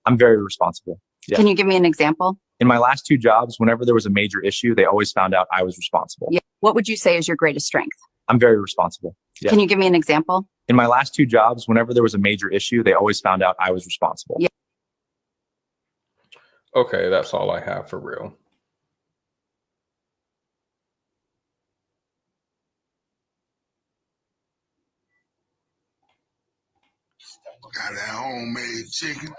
I'm very responsible. Yeah. Can you give me an example? In my last 2 jobs, whenever there was a major issue, they always found out I was responsible. Yeah. What would you say is your greatest strength? I'm very responsible. Yeah. Can you give me an example? In my last 2 jobs, whenever there was a major issue, they always found out I was responsible. Yeah. Okay, that's all I have for real. Got that homemade chicken.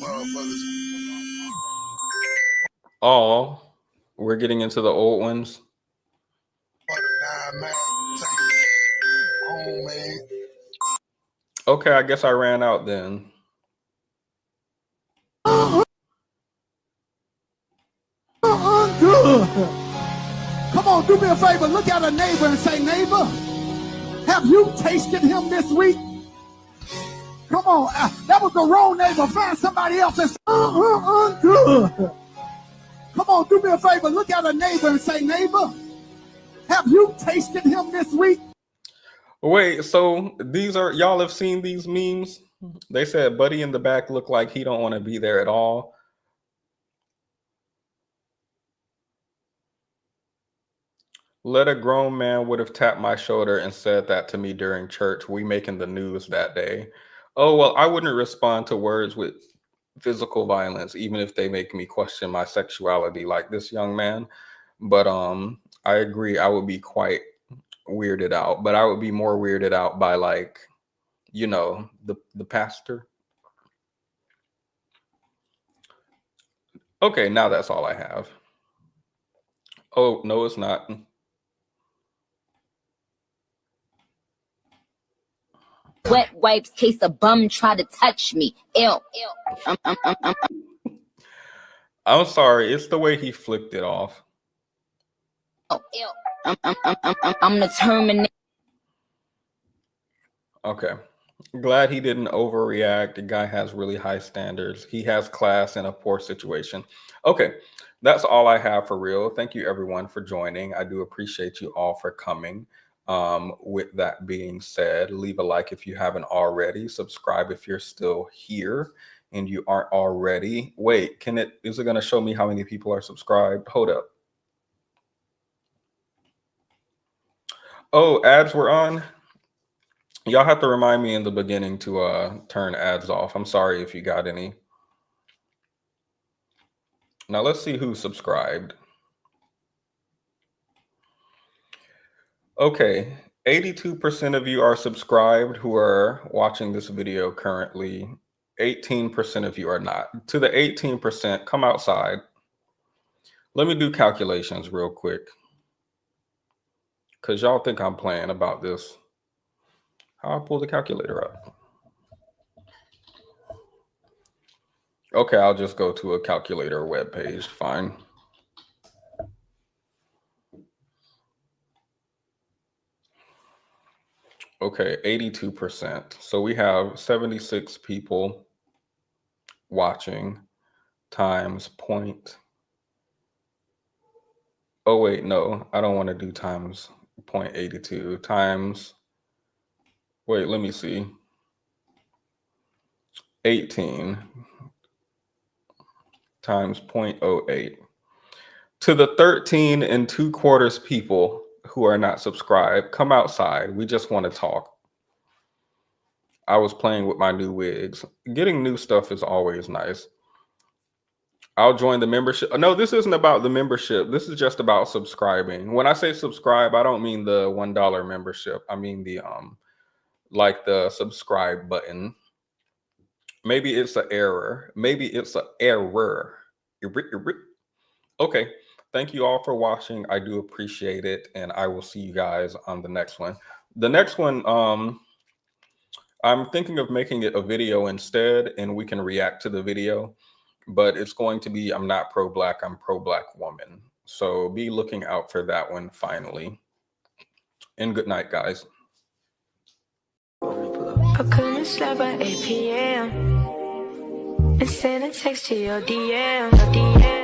Motherfuckers. Oh, we're getting into the old ones. Homemade. Okay, I guess I ran out then. good. Come on, do me a favor. Look at a neighbor and say, neighbor, have you tasted him this week? Come on, that was the wrong neighbor. Find somebody else that's good. Come on, do me a favor. Look at a neighbor and say, neighbor, have you tasted him this week? Wait, so these are, y'all have seen these memes? They said Buddy in the back looked like he don't want to be there at all. Let a grown man would have tapped my shoulder and said that to me during church. We making the news that day. Oh, well, I wouldn't respond to words with physical violence, even if they make me question my sexuality like this young man. But I agree, I would be quite weirded out, but I would be more weirded out by, like, you know, the pastor. Okay, now that's all I have. Oh, no, it's not. Wet wipes case a bum try to touch me. Ew. I'm sorry, it's the way he flicked it off. Ew. I'm the Terminator. Okay. Glad he didn't overreact. The guy has really high standards. He has class in a poor situation. Okay, that's all I have for real. Thank you everyone for joining. I do appreciate you all for coming. With that being said, leave a like if you haven't already. Subscribe if you're still here and you aren't already. Wait, is it going to show me how many people are subscribed? Hold up. Oh, ads were on. Y'all have to remind me in the beginning to turn ads off. I'm sorry if you got any. Now let's see who subscribed. Okay, 82% of you are subscribed who are watching this video currently. 18% of you are not. To the 18%, come outside. Let me do calculations real quick, because y'all think I'm playing about this. How I pull the calculator up? Okay, I'll just go to a calculator webpage. Fine. Okay, 82%. So we have 76 people watching times point. Oh wait, no, I don't want to do times 0.82 times. Wait, let me see. 18 times 0.08. To the 13 2/4 people who are not subscribed, come outside. We just want to talk. I was playing with my new wigs. Getting new stuff is always nice. I'll join the membership. No, this isn't about the membership. This is just about subscribing. When I say subscribe, I don't mean the $1 membership. I mean the like the subscribe button. Maybe it's an error. Maybe it's an error. Okay. Thank you all for watching. I do appreciate it. And I will see you guys on the next one. The next one, I'm thinking of making it a video instead, and we can react to the video. But it's going to be, I'm not pro-black, I'm pro-black woman. So be looking out for that one finally. And good night, guys. I couldn't sleep at 8 p.m. and send a text to your DM.